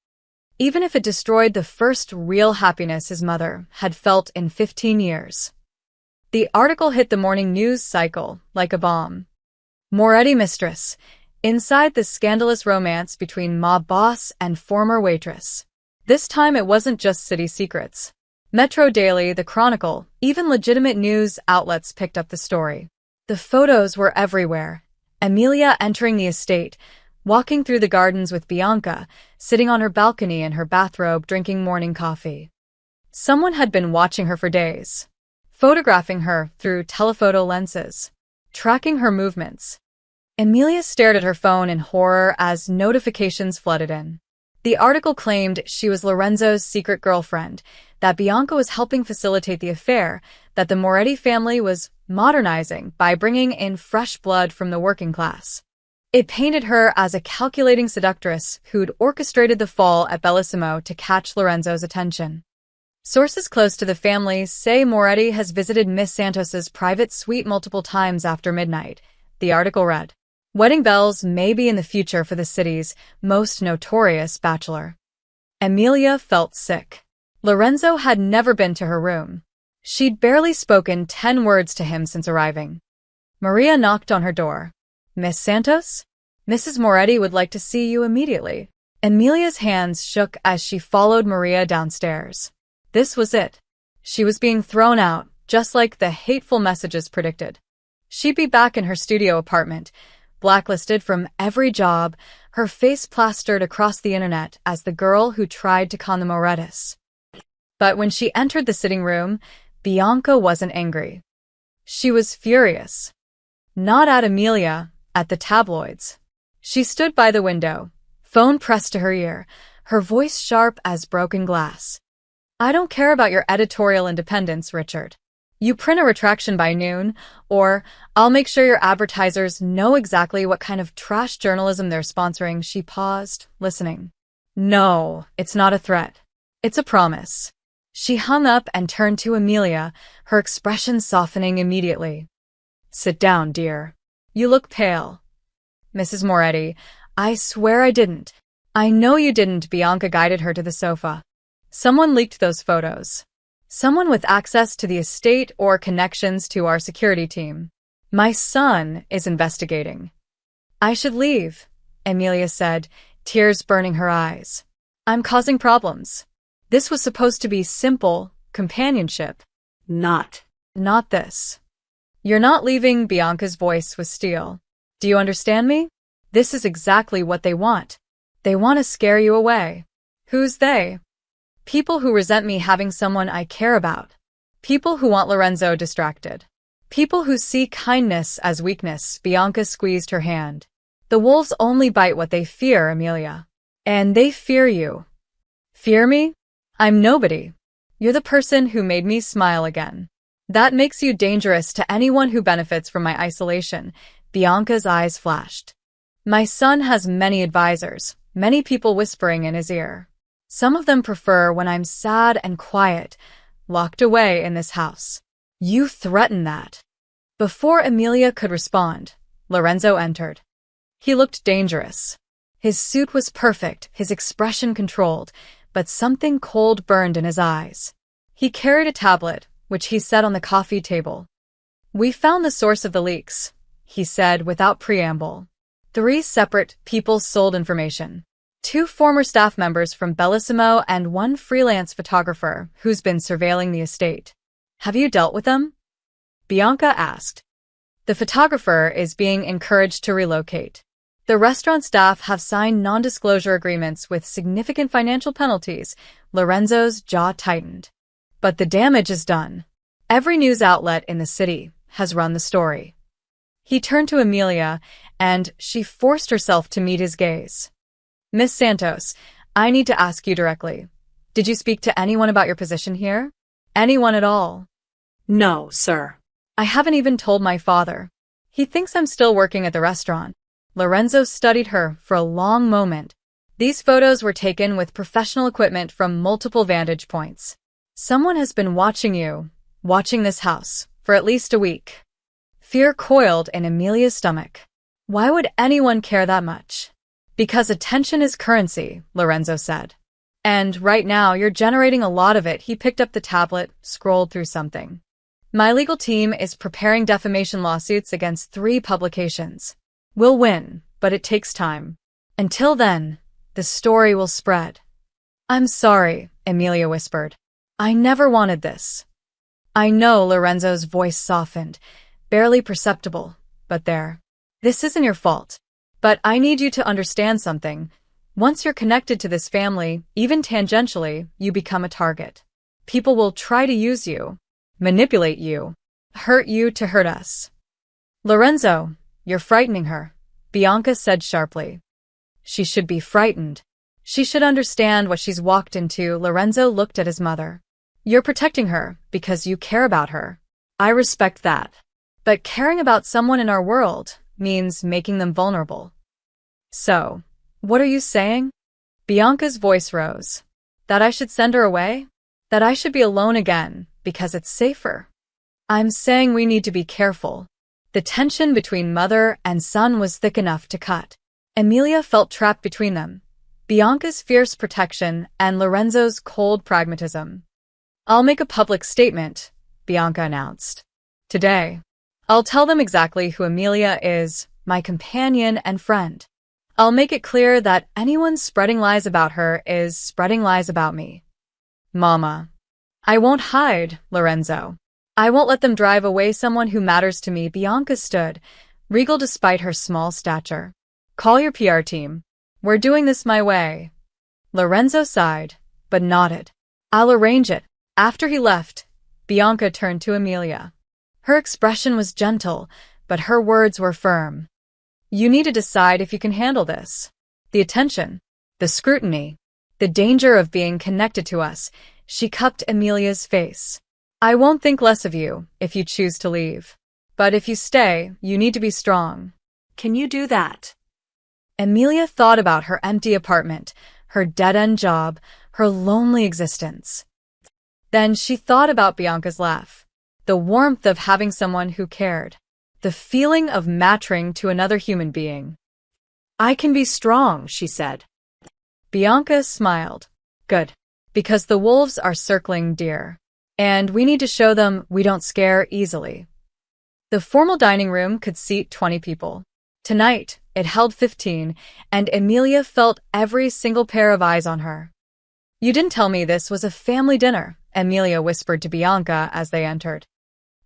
Even if it destroyed the first real happiness his mother had felt in 15 years. The article hit the morning news cycle like a bomb. Moretti mistress, inside the scandalous romance between mob boss and former waitress. This time it wasn't just city secrets. Metro Daily, The Chronicle, even legitimate news outlets picked up the story. The photos were everywhere. Emilia entering the estate, walking through the gardens with Bianca, sitting on her balcony in her bathrobe drinking morning coffee. Someone had been watching her for days, photographing her through telephoto lenses, tracking her movements. Emilia stared at her phone in horror as notifications flooded in. The article claimed she was Lorenzo's secret girlfriend, that Bianca was helping facilitate the affair, that the Moretti family was modernizing by bringing in fresh blood from the working class. It painted her as a calculating seductress who'd orchestrated the fall at Bellissimo to catch Lorenzo's attention. Sources close to the family say Moretti has visited Miss Santos's private suite multiple times after midnight, the article read. Wedding bells may be in the future for the city's most notorious bachelor. Emilia felt sick. Lorenzo had never been to her room. She'd barely spoken 10 words to him since arriving. Maria knocked on her door. Miss Santos? Mrs. Moretti would like to see you immediately. Emilia's hands shook as she followed Maria downstairs. This was it. She was being thrown out, just like the hateful messages predicted. She'd be back in her studio apartment, blacklisted from every job, her face plastered across the internet as the girl who tried to con the Morettis. But when she entered the sitting room, Bianca wasn't angry. She was furious. Not at Emilia, at the tabloids. She stood by the window, phone pressed to her ear, her voice sharp as broken glass. I don't care about your editorial independence, Richard. You print a retraction by noon, or I'll make sure your advertisers know exactly what kind of trash journalism they're sponsoring. She paused, listening. No, it's not a threat. It's a promise. She hung up and turned to Emilia, her expression softening immediately. Sit down, dear. You look pale. Mrs. Moretti, I swear I didn't. I know you didn't. Bianca guided her to the sofa. Someone leaked those photos. Someone with access to the estate or connections to our security team. My son is investigating. I should leave, Emilia said, tears burning her eyes. I'm causing problems. This was supposed to be simple companionship. Not this. You're not leaving. Bianca's voice was steel. Do you understand me? This is exactly what they want. They want to scare you away. Who's they? People who resent me having someone I care about. People who want Lorenzo distracted. People who see kindness as weakness. Bianca squeezed her hand. The wolves only bite what they fear, Emilia. And they fear you. Fear me? I'm nobody. You're the person who made me smile again. That makes you dangerous to anyone who benefits from my isolation. Bianca's eyes flashed. My son has many advisors, many people whispering in his ear. Some of them prefer when I'm sad and quiet, locked away in this house. You threaten that. Before Emilia could respond, Lorenzo entered. He looked dangerous. His suit was perfect, his expression controlled, but something cold burned in his eyes. He carried a tablet, which he set on the coffee table. We found the source of the leaks, he said without preamble. 3 separate people sold information. 2 former staff members from Bellissimo and 1 freelance photographer who's been surveilling the estate. Have you dealt with them? Bianca asked. The photographer is being encouraged to relocate. The restaurant staff have signed non-disclosure agreements with significant financial penalties. Lorenzo's jaw tightened. But the damage is done. Every news outlet in the city has run the story. He turned to Emilia, and she forced herself to meet his gaze. Miss Santos, I need to ask you directly. Did you speak to anyone about your position here? Anyone at all? No, sir. I haven't even told my father. He thinks I'm still working at the restaurant. Lorenzo studied her for a long moment. These photos were taken with professional equipment from multiple vantage points. Someone has been watching you, watching this house, for at least a week. Fear coiled in Emilia's stomach. Why would anyone care that much? Because attention is currency, Lorenzo said. And right now you're generating a lot of it. He picked up the tablet, scrolled through something. My legal team is preparing defamation lawsuits against 3 publications. We'll win, but it takes time. Until then, the story will spread. I'm sorry, Emilia whispered. I never wanted this. I know, Lorenzo's voice softened, barely perceptible, but there. This isn't your fault. But I need you to understand something. Once you're connected to this family, even tangentially, you become a target. People will try to use you, manipulate you, hurt you to hurt us. Lorenzo, you're frightening her, Bianca said sharply. She should be frightened. She should understand what she's walked into. Lorenzo looked at his mother. You're protecting her because you care about her. I respect that. But caring about someone in our world means making them vulnerable. So, what are you saying? Bianca's voice rose. That I should send her away? That I should be alone again because it's safer? I'm saying we need to be careful. The tension between mother and son was thick enough to cut. Emilia felt trapped between them. Bianca's fierce protection and Lorenzo's cold pragmatism. I'll make a public statement, Bianca announced. Today, I'll tell them exactly who Emilia is, my companion and friend. I'll make it clear that anyone spreading lies about her is spreading lies about me. Mama. I won't hide, Lorenzo. I won't let them drive away someone who matters to me. Bianca stood, regal despite her small stature. Call your PR team. We're doing this my way. Lorenzo sighed, but nodded. I'll arrange it. After he left, Bianca turned to Emilia. Her expression was gentle, but her words were firm. You need to decide if you can handle this. The attention, the scrutiny, the danger of being connected to us. She cupped Emilia's face. I won't think less of you if you choose to leave. But if you stay, you need to be strong. Can you do that? Emilia thought about her empty apartment, her dead-end job, her lonely existence. Then she thought about Bianca's laugh, the warmth of having someone who cared, the feeling of matching to another human being. I can be strong, she said. Bianca smiled. Good. Because the wolves are circling deer. And we need to show them we don't scare easily. The formal dining room could seat 20 people. Tonight, it held 15, and Emilia felt every single pair of eyes on her. You didn't tell me this was a family dinner, Emilia whispered to Bianca as they entered.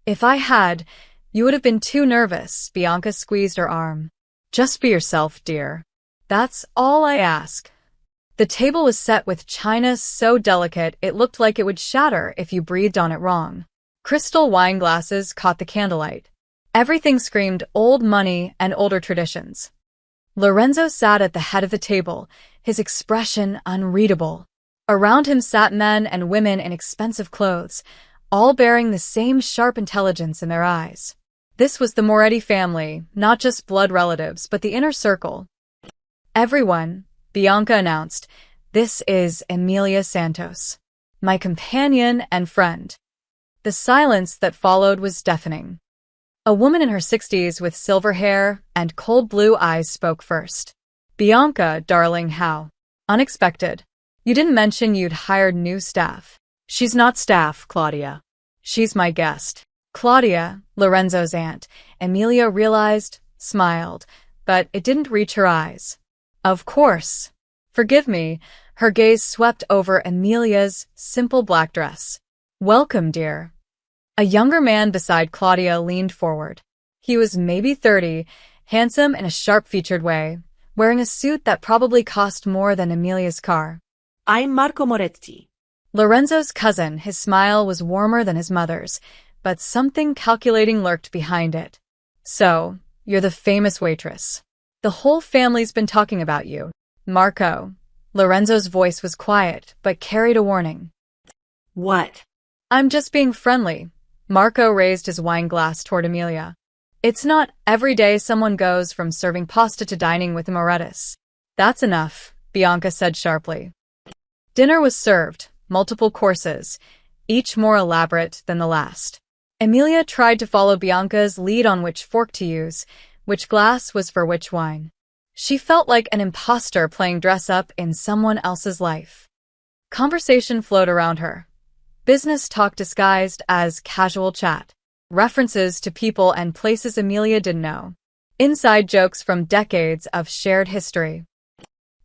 If I had, you would have been too nervous. Bianca squeezed her arm. Just be yourself, dear. That's all I ask. The table was set with china so delicate it looked like it would shatter if you breathed on it wrong. Crystal wine glasses caught the candlelight. Everything screamed old money and older traditions. Lorenzo sat at the head of the table, his expression unreadable. Around him sat men and women in expensive clothes, all bearing the same sharp intelligence in their eyes. This was the Moretti family, not just blood relatives, but the inner circle. Everyone, Bianca announced, this is Emilia Santos, my companion and friend. The silence that followed was deafening. A woman in her 60s with silver hair and cold blue eyes spoke first. Bianca, darling, how unexpected. You didn't mention you'd hired new staff. She's not staff, Claudia. She's my guest. Claudia, Lorenzo's aunt, Emilia realized, smiled, but it didn't reach her eyes. Of course. Forgive me. Her gaze swept over Emilia's simple black dress. Welcome, dear. A younger man beside Claudia leaned forward. He was maybe 30, handsome in a sharp-featured way, wearing a suit that probably cost more than Emilia's car. I'm Marco Moretti. Lorenzo's cousin, his smile was warmer than his mother's, but something calculating lurked behind it. So, you're the famous waitress. The whole family's been talking about you. Marco. Lorenzo's voice was quiet, but carried a warning. What? I'm just being friendly. Marco raised his wine glass toward Emilia. It's not every day someone goes from serving pasta to dining with a Morettis. That's enough, Bianca said sharply. Dinner was served, multiple courses, each more elaborate than the last. Emilia tried to follow Bianca's lead on which fork to use, which glass was for which wine. She felt like an imposter playing dress-up in someone else's life. Conversation flowed around her. Business talk disguised as casual chat. References to people and places Emilia didn't know. Inside jokes from decades of shared history.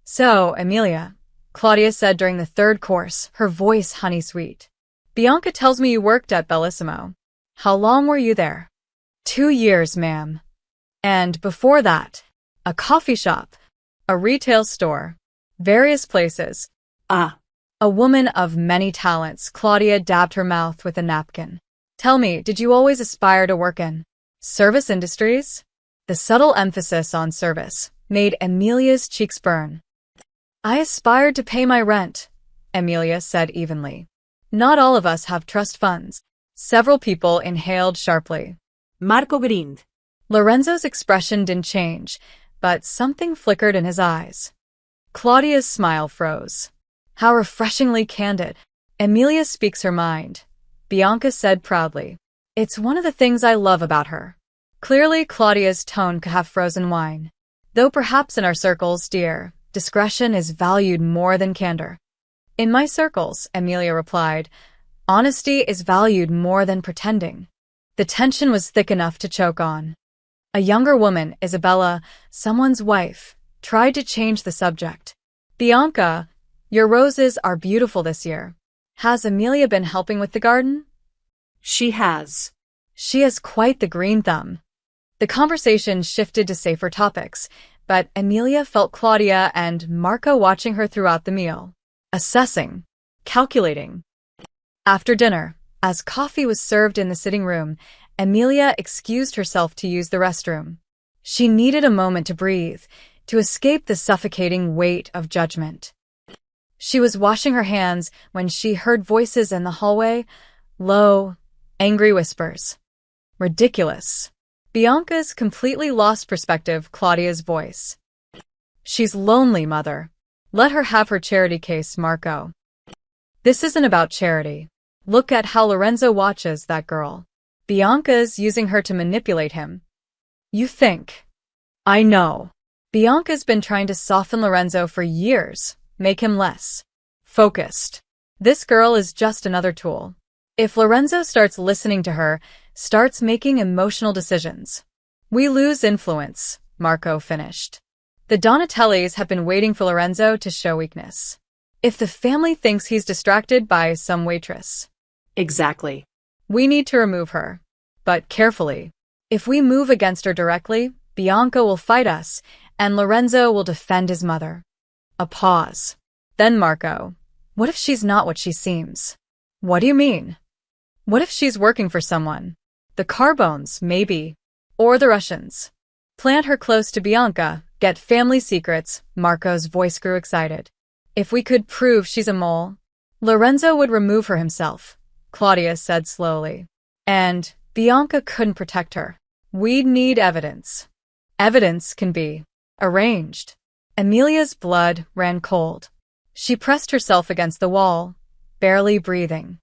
So, Emilia, Claudia said during the third course, her voice honey-sweet. Bianca tells me you worked at Bellissimo. How long were you there? 2 years, ma'am. And before that, a coffee shop, a retail store, various places. Ah. A woman of many talents, Claudia dabbed her mouth with a napkin. Tell me, did you always aspire to work in service industries? The subtle emphasis on service made Emilia's cheeks burn. I aspired to pay my rent, Emilia said evenly. Not all of us have trust funds. Several people inhaled sharply. Marco grinned. Lorenzo's expression didn't change, but something flickered in his eyes. Claudia's smile froze. How refreshingly candid. Emilia speaks her mind, Bianca said proudly. It's one of the things I love about her. Clearly, Claudia's tone could have frozen wine. Though perhaps in our circles, dear, discretion is valued more than candor. In my circles, Emilia replied, honesty is valued more than pretending. The tension was thick enough to choke on. A younger woman, Isabella, someone's wife, tried to change the subject. Bianca, your roses are beautiful this year. Has Emilia been helping with the garden? She has. She has quite the green thumb. The conversation shifted to safer topics, but Emilia felt Claudia and Marco watching her throughout the meal. Assessing. Calculating. After dinner, as coffee was served in the sitting room, Emilia excused herself to use the restroom. She needed a moment to breathe, to escape the suffocating weight of judgment. She was washing her hands when she heard voices in the hallway, low, angry whispers. Ridiculous. Bianca's completely lost perspective, Claudia's voice. She's lonely, mother. Let her have her charity case, Marco. This isn't about charity. Look at how Lorenzo watches that girl. Bianca's using her to manipulate him. You think. I know. Bianca's been trying to soften Lorenzo for years, make him less focused. This girl is just another tool. If Lorenzo starts listening to her, starts making emotional decisions, we lose influence, Marco finished. The Donatellis have been waiting for Lorenzo to show weakness. If the family thinks he's distracted by some waitress. Exactly. We need to remove her. But carefully. If we move against her directly, Bianca will fight us, and Lorenzo will defend his mother. A pause. Then Marco. What if she's not what she seems? What do you mean? What if she's working for someone? The Carbones, maybe. Or the Russians. Plant her close to Bianca, get family secrets, Marco's voice grew excited. If we could prove she's a mole, Lorenzo would remove her himself, Claudia said slowly. And Bianca couldn't protect her. We'd need evidence. Evidence can be arranged. Emilia's blood ran cold. She pressed herself against the wall, barely breathing.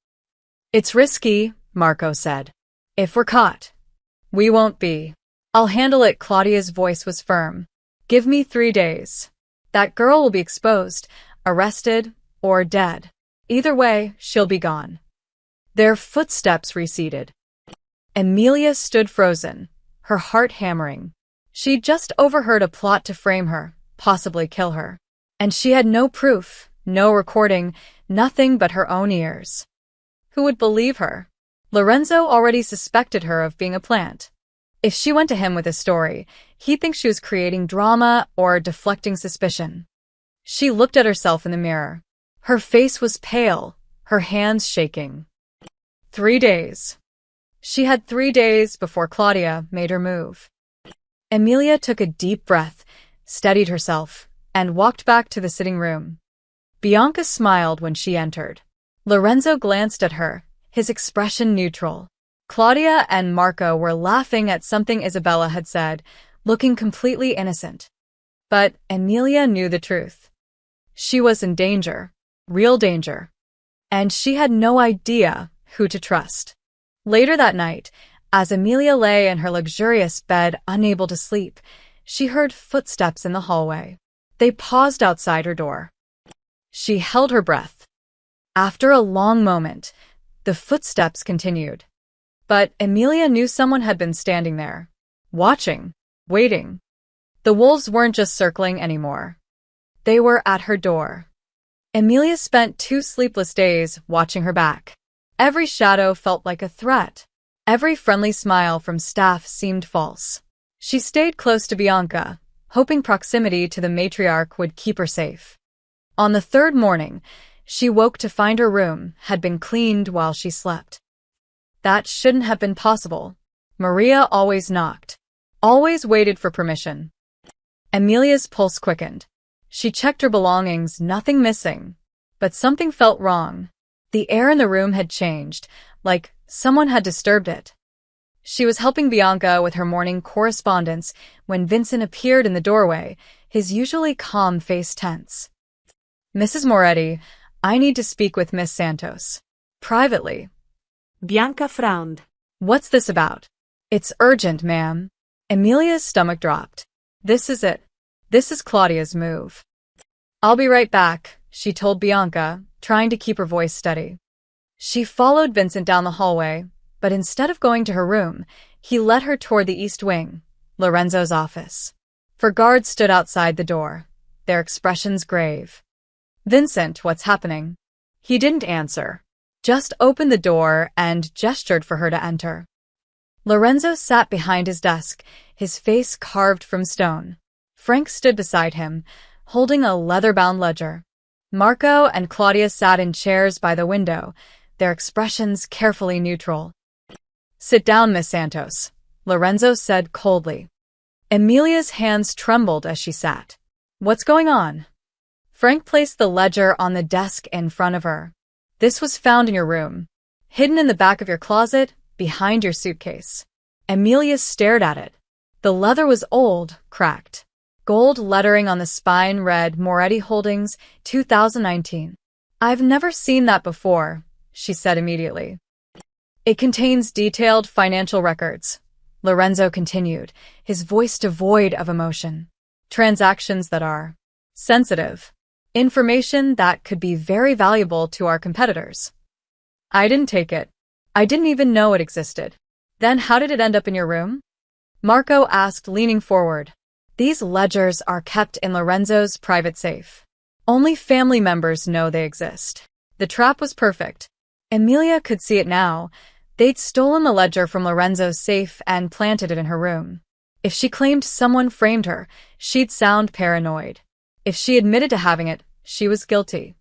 It's risky, Marco said. If we're caught, we won't be. I'll handle it, Claudia's voice was firm. Give me 3 days. That girl will be exposed, arrested, or dead. Either way, she'll be gone. Their footsteps receded. Emilia stood frozen, her heart hammering. She'd just overheard a plot to frame her, possibly kill her. And she had no proof, no recording, nothing but her own ears. Who would believe her? Lorenzo already suspected her of being a plant. If she went to him with a story, he'd think she was creating drama or deflecting suspicion. She looked at herself in the mirror. Her face was pale, her hands shaking. 3 days. She had 3 days before Claudia made her move. Emilia took a deep breath, steadied herself, and walked back to the sitting room. Bianca smiled when she entered. Lorenzo glanced at her, his expression neutral. Claudia and Marco were laughing at something Isabella had said, looking completely innocent. But Emilia knew the truth. She was in danger, real danger. And she had no idea who to trust. Later that night, as Emilia lay in her luxurious bed unable to sleep, she heard footsteps in the hallway. They paused outside her door. She held her breath. After a long moment, the footsteps continued. But Emilia knew someone had been standing there, watching, waiting. The wolves weren't just circling anymore. They were at her door. Emilia spent 2 sleepless days watching her back. Every shadow felt like a threat. Every friendly smile from staff seemed false. She stayed close to Bianca, hoping proximity to the matriarch would keep her safe. On the 3rd morning, she woke to find her room had been cleaned while she slept. That shouldn't have been possible. Maria always knocked. Always waited for permission. Emilia's pulse quickened. She checked her belongings, nothing missing. But something felt wrong. The air in the room had changed, like someone had disturbed it. She was helping Bianca with her morning correspondence when Vincent appeared in the doorway, his usually calm face tense. "Mrs. Moretti, I need to speak with Miss Santos. Privately." Bianca frowned. "What's this about?" "It's urgent, ma'am." Emilia's stomach dropped. "This is it. This is Claudia's move." "I'll be right back," she told Bianca, trying to keep her voice steady. She followed Vincent down the hallway, but instead of going to her room, he led her toward the East Wing, Lorenzo's office. Four guards stood outside the door, their expressions grave. "Vincent, what's happening?" He didn't answer, just opened the door and gestured for her to enter. Lorenzo sat behind his desk, his face carved from stone. Frank stood beside him, holding a leather-bound ledger. Marco and Claudia sat in chairs by the window, their expressions carefully neutral. "Sit down, Miss Santos," Lorenzo said coldly. Emilia's hands trembled as she sat. "What's going on?" Frank placed the ledger on the desk in front of her. "This was found in your room, hidden in the back of your closet, behind your suitcase." Emilia stared at it. The leather was old, cracked. Gold lettering on the spine read Moretti Holdings, 2019. "I've never seen that before," she said immediately. "It contains detailed financial records," Lorenzo continued, his voice devoid of emotion. "Transactions that are sensitive. Information that could be very valuable to our competitors." "I didn't take it. I didn't even know it existed." "Then how did it end up in your room?" Marco asked, leaning forward. "These ledgers are kept in Lorenzo's private safe. Only family members know they exist." The trap was perfect. Emilia could see it now. They'd stolen the ledger from Lorenzo's safe and planted it in her room. If she claimed someone framed her, she'd sound paranoid. If she admitted to having it, she was guilty.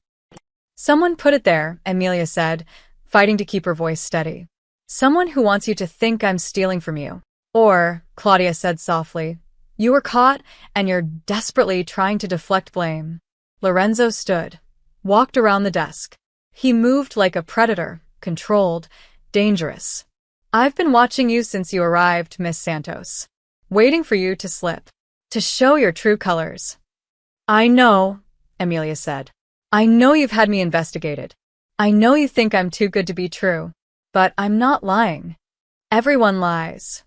"Someone put it there," Emilia said, fighting to keep her voice steady. "Someone who wants you to think I'm stealing from you." "Or," Claudia said softly, "you were caught and you're desperately trying to deflect blame." Lorenzo stood, walked around the desk. He moved like a predator, controlled, dangerous. "I've been watching you since you arrived, Miss Santos. Waiting for you to slip. To show your true colors." "I know," Emilia said. "I know you've had me investigated. I know you think I'm too good to be true. But I'm not lying. Everyone lies."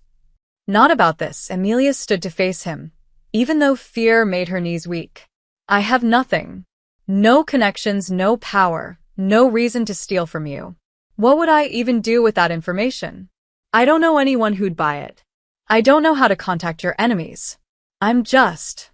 Not about this, Emilia stood to face him, even though fear made her knees weak. "I have nothing. No connections, no power, no reason to steal from you. What would I even do with that information? I don't know anyone who'd buy it. I don't know how to contact your enemies. I'm just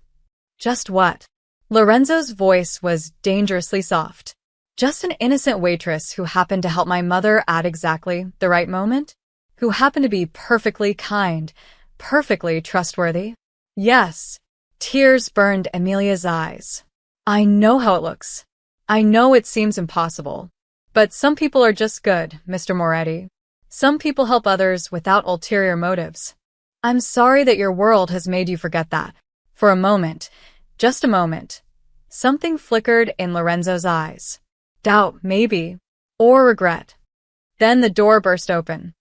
what?" Lorenzo's voice was dangerously soft. "Just an innocent waitress who happened to help my mother at exactly the right moment? Who happened to be perfectly kind, perfectly trustworthy?" "Yes." Tears burned Emilia's eyes. "I know how it looks. I know it seems impossible. But some people are just good, Mr. Moretti. Some people help others without ulterior motives. I'm sorry that your world has made you forget that." For a moment, just a moment, something flickered in Lorenzo's eyes. Doubt, maybe, or regret. Then the door burst open.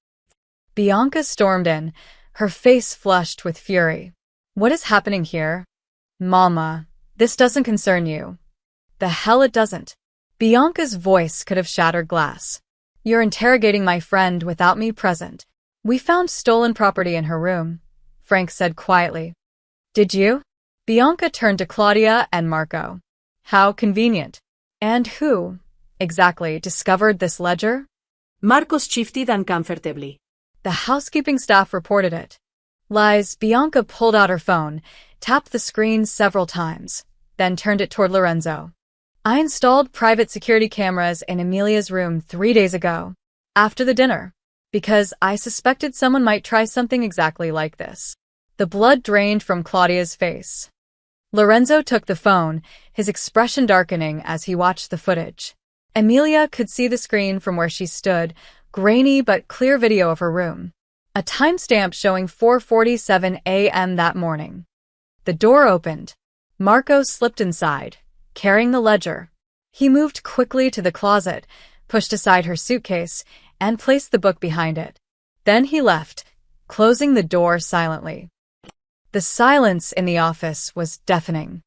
Bianca stormed in, her face flushed with fury. "What is happening here?" "Mama, this doesn't concern you." "The hell it doesn't." Bianca's voice could have shattered glass. "You're interrogating my friend without me present." "We found stolen property in her room," Frank said quietly. "Did you?" Bianca turned to Claudia and Marco. "How convenient. And who, exactly, discovered this ledger?" Marcos shifted uncomfortably. "The housekeeping staff reported it." "Lies." Bianca pulled out her phone, tapped the screen several times, then turned it toward Lorenzo. "I installed private security cameras in Emilia's room 3 days ago, after the dinner, because I suspected someone might try something exactly like this." The blood drained from Claudia's face. Lorenzo took the phone, his expression darkening as he watched the footage. Emilia could see the screen from where she stood, grainy but clear video of her room. a timestamp showing 4:47 a.m. that morning. The door opened. Marco slipped inside, carrying the ledger. He moved quickly to the closet, pushed aside her suitcase, and placed the book behind it. Then he left, closing the door silently. The silence in the office was deafening.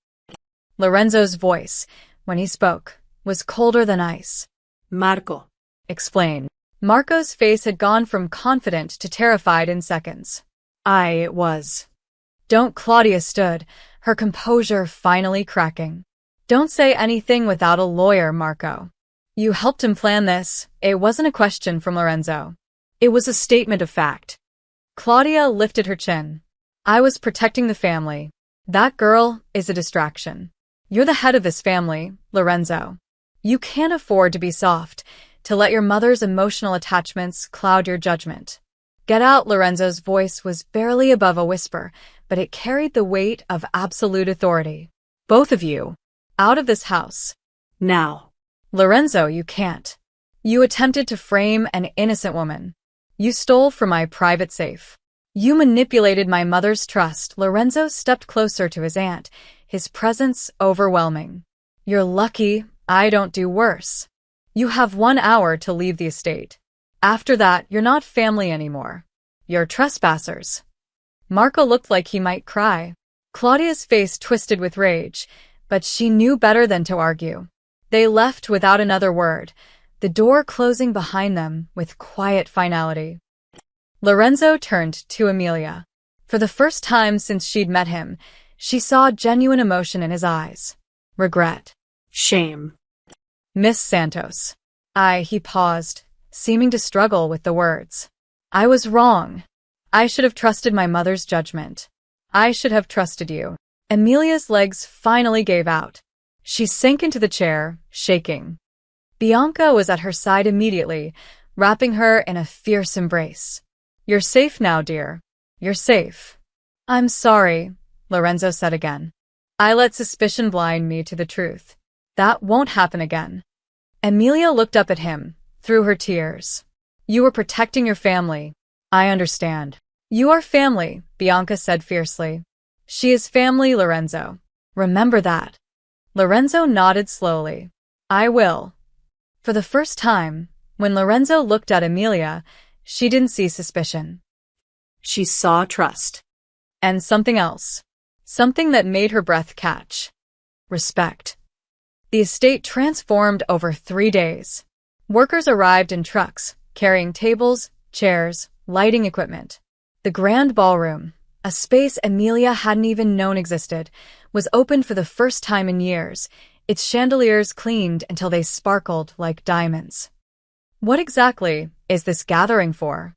Lorenzo's voice, when he spoke, was colder than ice. Marco. Explain. Marco's face had gone from confident to terrified in seconds. It was. Don't. Claudia stood, her composure finally cracking. Don't say anything without a lawyer, Marco. You helped him plan this. It wasn't a question from Lorenzo. It was a statement of fact. Claudia lifted her chin. I was protecting the family. That girl is a distraction. You're the head of this family, Lorenzo. You can't afford to be soft, to let your mother's emotional attachments cloud your judgment. Get out. Lorenzo's voice was barely above a whisper, but it carried the weight of absolute authority. Both of you, out of this house. Now. Lorenzo, you can't. You attempted to frame an innocent woman. You stole from my private safe. You manipulated my mother's trust. Lorenzo stepped closer to his aunt, his presence overwhelming. You're lucky I don't do worse. You have 1 hour to leave the estate. After that, you're not family anymore. You're trespassers. Marco looked like he might cry. Claudia's face twisted with rage, but she knew better than to argue. They left without another word, the door closing behind them with quiet finality. Lorenzo turned to Emilia. For the first time since she'd met him, she saw genuine emotion in his eyes. Regret. Shame. Miss Santos. He paused, seeming to struggle with the words. I was wrong. I should have trusted my mother's judgment. I should have trusted you. Emilia's legs finally gave out. She sank into the chair, shaking. Bianca was at her side immediately, wrapping her in a fierce embrace. You're safe now, dear. You're safe. I'm sorry, Lorenzo said again. I let suspicion blind me to the truth. That won't happen again. Emilia looked up at him, through her tears. You were protecting your family. I understand. You are family, Bianca said fiercely. She is family, Lorenzo. Remember that. Lorenzo nodded slowly. I will. For the first time, when Lorenzo looked at Emilia, she didn't see suspicion. She saw trust. And something else. Something that made her breath catch. Respect. The estate transformed over 3 days. Workers arrived in trucks, carrying tables, chairs, lighting equipment. The grand ballroom, a space Emilia hadn't even known existed, was opened for the first time in years, its chandeliers cleaned until they sparkled like diamonds. What exactly is this gathering for?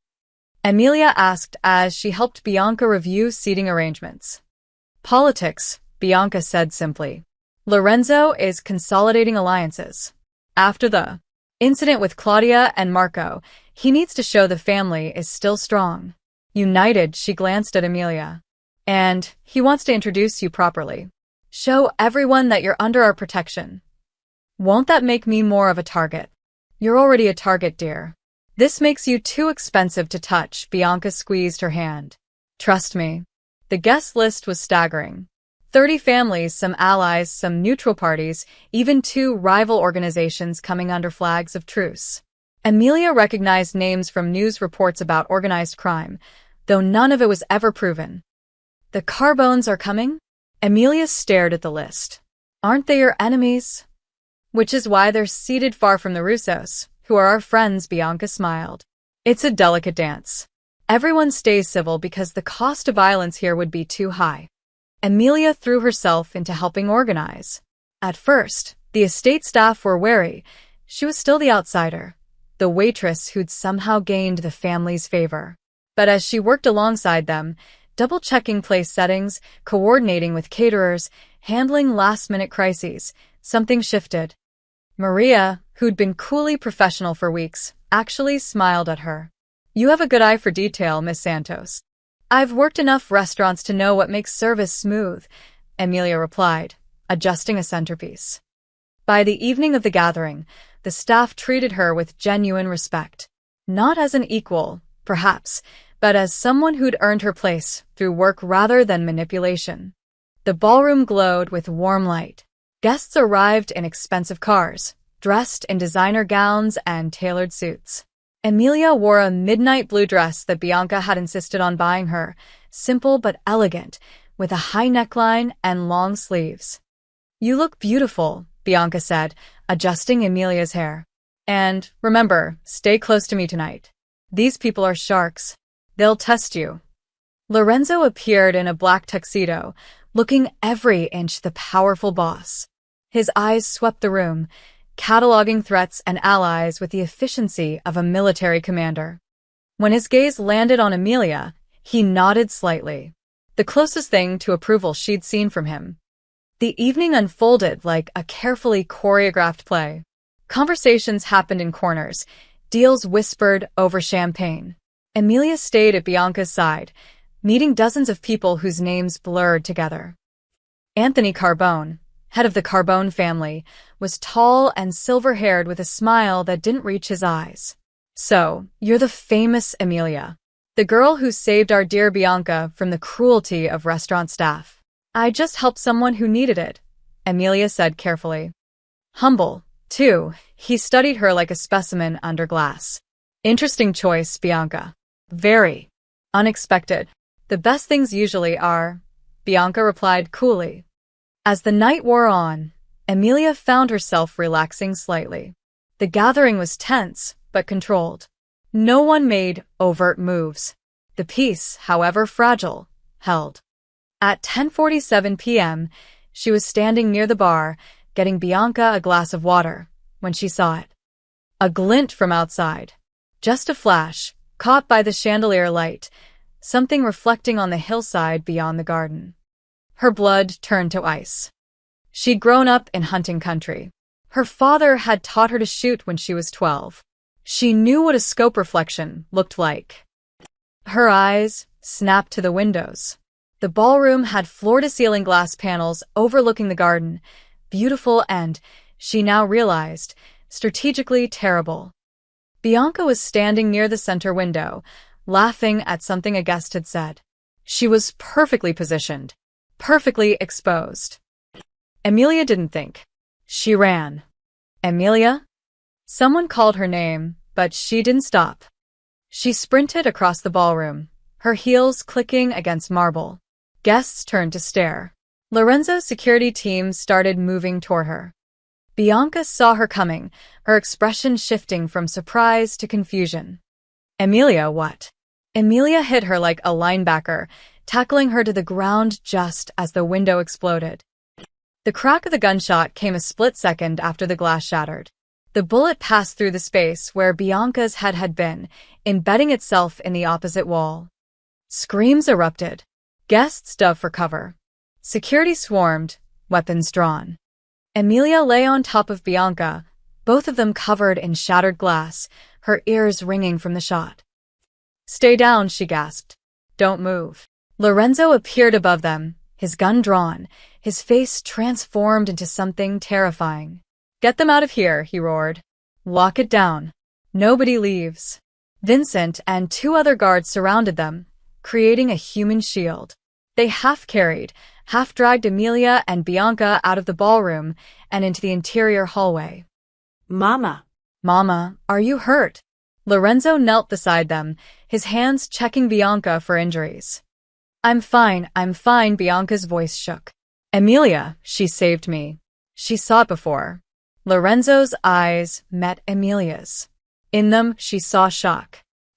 Emilia asked as she helped Bianca review seating arrangements. Politics, Bianca said simply. Lorenzo is consolidating alliances. After the incident with Claudia and Marco, he needs to show the family is still strong. United, she glanced at Emilia. And he wants to introduce you properly. Show everyone that you're under our protection. Won't that make me more of a target? You're already a target, dear. This makes you too expensive to touch, Bianca squeezed her hand. Trust me. The guest list was staggering. 30 families, some allies, some neutral parties, even 2 rival organizations coming under flags of truce. Emilia recognized names from news reports about organized crime, though none of it was ever proven. The Carbones are coming? Emilia stared at the list. Aren't they your enemies? Which is why they're seated far from the Russos, who are our friends, Bianca smiled. It's a delicate dance. Everyone stays civil because the cost of violence here would be too high. Emilia threw herself into helping organize. At first, the estate staff were wary. She was still the outsider, the waitress who'd somehow gained the family's favor. But as she worked alongside them, double-checking place settings, coordinating with caterers, handling last-minute crises, something shifted. Maria, who'd been coolly professional for weeks, actually smiled at her. You have a good eye for detail, Miss Santos. I've worked enough restaurants to know what makes service smooth, Emilia replied, adjusting a centerpiece. By the evening of the gathering, the staff treated her with genuine respect. Not as an equal, perhaps, but as someone who'd earned her place through work rather than manipulation. The ballroom glowed with warm light. Guests arrived in expensive cars, dressed in designer gowns and tailored suits. Emilia wore a midnight blue dress that Bianca had insisted on buying her, simple but elegant, with a high neckline and long sleeves. "You look beautiful," Bianca said, adjusting Emilia's hair. "And remember, stay close to me tonight. These people are sharks. They'll test you." Lorenzo appeared in a black tuxedo, looking every inch the powerful boss. His eyes swept the room, cataloging threats and allies with the efficiency of a military commander. When his gaze landed on Emilia, he nodded slightly, the closest thing to approval she'd seen from him. The evening unfolded like a carefully choreographed play. Conversations happened in corners, deals whispered over champagne. Emilia stayed at Bianca's side, meeting dozens of people whose names blurred together. Anthony Carbone, head of the Carbone family, was tall and silver-haired with a smile that didn't reach his eyes. "So, you're the famous Emilia, the girl who saved our dear Bianca from the cruelty of restaurant staff." "I just helped someone who needed it," Emilia said carefully. Humble, too, he studied her like a specimen under glass. "Interesting choice, Bianca. Very unexpected. The best things usually are," Bianca replied coolly. As the night wore on, Emilia found herself relaxing slightly. The gathering was tense, but controlled. No one made overt moves. The peace, however fragile, held. At 10:47 p.m., she was standing near the bar, getting Bianca a glass of water, when she saw it. A glint from outside. Just a flash, caught by the chandelier light, something reflecting on the hillside beyond the garden. Her blood turned to ice. She'd grown up in hunting country. Her father had taught her to shoot when she was 12. She knew what a scope reflection looked like. Her eyes snapped to the windows. The ballroom had floor-to-ceiling glass panels overlooking the garden, beautiful and, she now realized, strategically terrible. Bianca was standing near the center window, laughing at something a guest had said. She was perfectly positioned, perfectly exposed. Emilia didn't think. She ran. "Emilia?" Someone called her name, but she didn't stop. She sprinted across the ballroom, her heels clicking against marble. Guests turned to stare. Lorenzo's security team started moving toward her. Bianca saw her coming, her expression shifting from surprise to confusion. "Emilia, what?" Emilia hit her like a linebacker, tackling her to the ground just as the window exploded. The crack of the gunshot came a split second after the glass shattered. The bullet passed through the space where Bianca's head had been, embedding itself in the opposite wall. Screams erupted. Guests dove for cover. Security swarmed, weapons drawn. Emilia lay on top of Bianca, both of them covered in shattered glass, her ears ringing from the shot. "Stay down," she gasped. "Don't move." Lorenzo appeared above them, his gun drawn, his face transformed into something terrifying. "Get them out of here," he roared. "Lock it down. Nobody leaves." Vincent and two other guards surrounded them, creating a human shield. They half-carried, half-dragged Emilia and Bianca out of the ballroom and into the interior hallway. "Mama." "Mama, are you hurt?" Lorenzo knelt beside them, his hands checking Bianca for injuries. I'm fine, Bianca's voice shook. "Emilia, she saved me." She saw it before. Lorenzo's eyes met Emilia's. In them, she saw shock,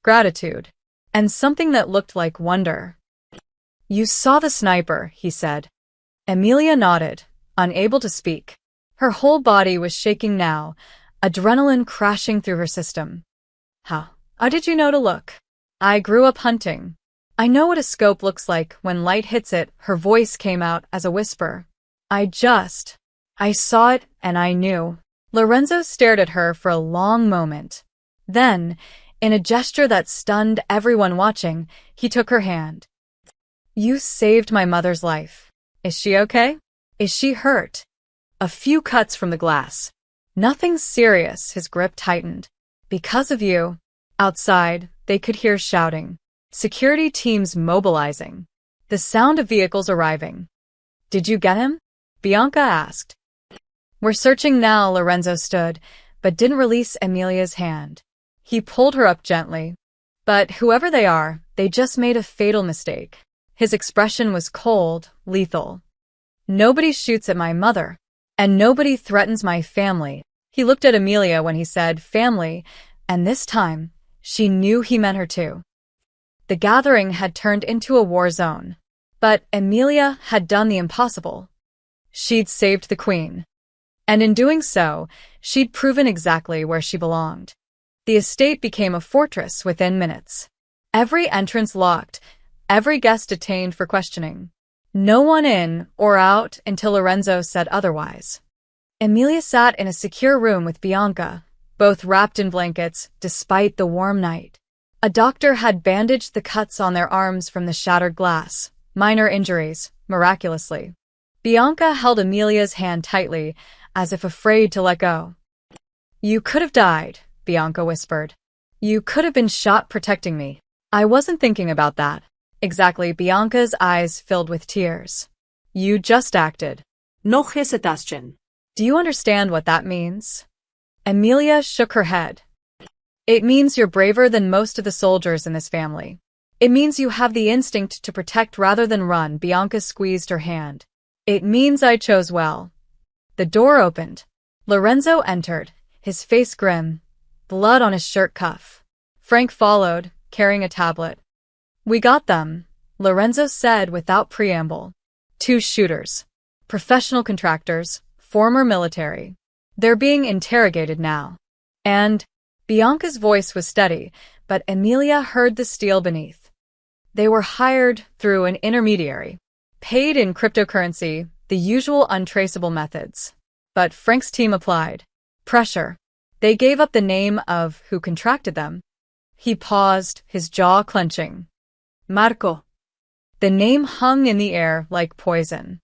gratitude, and something that looked like wonder. "You saw the sniper," he said. Emilia nodded, unable to speak. Her whole body was shaking now, adrenaline crashing through her system. How did you know to look?" "I grew up hunting. I know what a scope looks like when light hits it." Her voice came out as a whisper. I saw it and I knew." Lorenzo stared at her for a long moment. Then, in a gesture that stunned everyone watching, he took her hand. "You saved my mother's life. Is she okay? Is she hurt?" "A few cuts from the glass. Nothing serious." His grip tightened. "Because of you." Outside, they could hear shouting. Security teams mobilizing. The sound of vehicles arriving. Did you get him? Bianca asked. We're searching now, Lorenzo stood, but didn't release Emilia's hand. He pulled her up gently. But whoever they are, they just made a fatal mistake. His expression was cold, lethal. Nobody shoots at my mother, and nobody threatens my family. He looked at Emilia when he said family, and this time, she knew he meant her too. The gathering had turned into a war zone, but Emilia had done the impossible. She'd saved the queen. And in doing so, she'd proven exactly where she belonged. The estate became a fortress within minutes. Every entrance locked, every guest detained for questioning. No one in or out until Lorenzo said otherwise. Emilia sat in a secure room with Bianca, both wrapped in blankets, despite the warm night. A doctor had bandaged the cuts on their arms from the shattered glass, minor injuries, miraculously. Bianca held Emilia's hand tightly, as if afraid to let go. You could have died, Bianca whispered. You could have been shot protecting me. I wasn't thinking about that. Exactly, Bianca's eyes filled with tears. You just acted. No hesitación. Do you understand what that means? Emilia shook her head. It means you're braver than most of the soldiers in this family. It means you have the instinct to protect rather than run. Bianca squeezed her hand. It means I chose well. The door opened. Lorenzo entered, his face grim, blood on his shirt cuff. Frank followed, carrying a tablet. We got them, Lorenzo said without preamble. 2 shooters. Professional contractors, former military. They're being interrogated now. And Bianca's voice was steady, but Emilia heard the steel beneath. They were hired through an intermediary. Paid in cryptocurrency, the usual untraceable methods. But Frank's team applied. Pressure. They gave up the name of who contracted them. He paused, his jaw clenching. Marco. The name hung in the air like poison.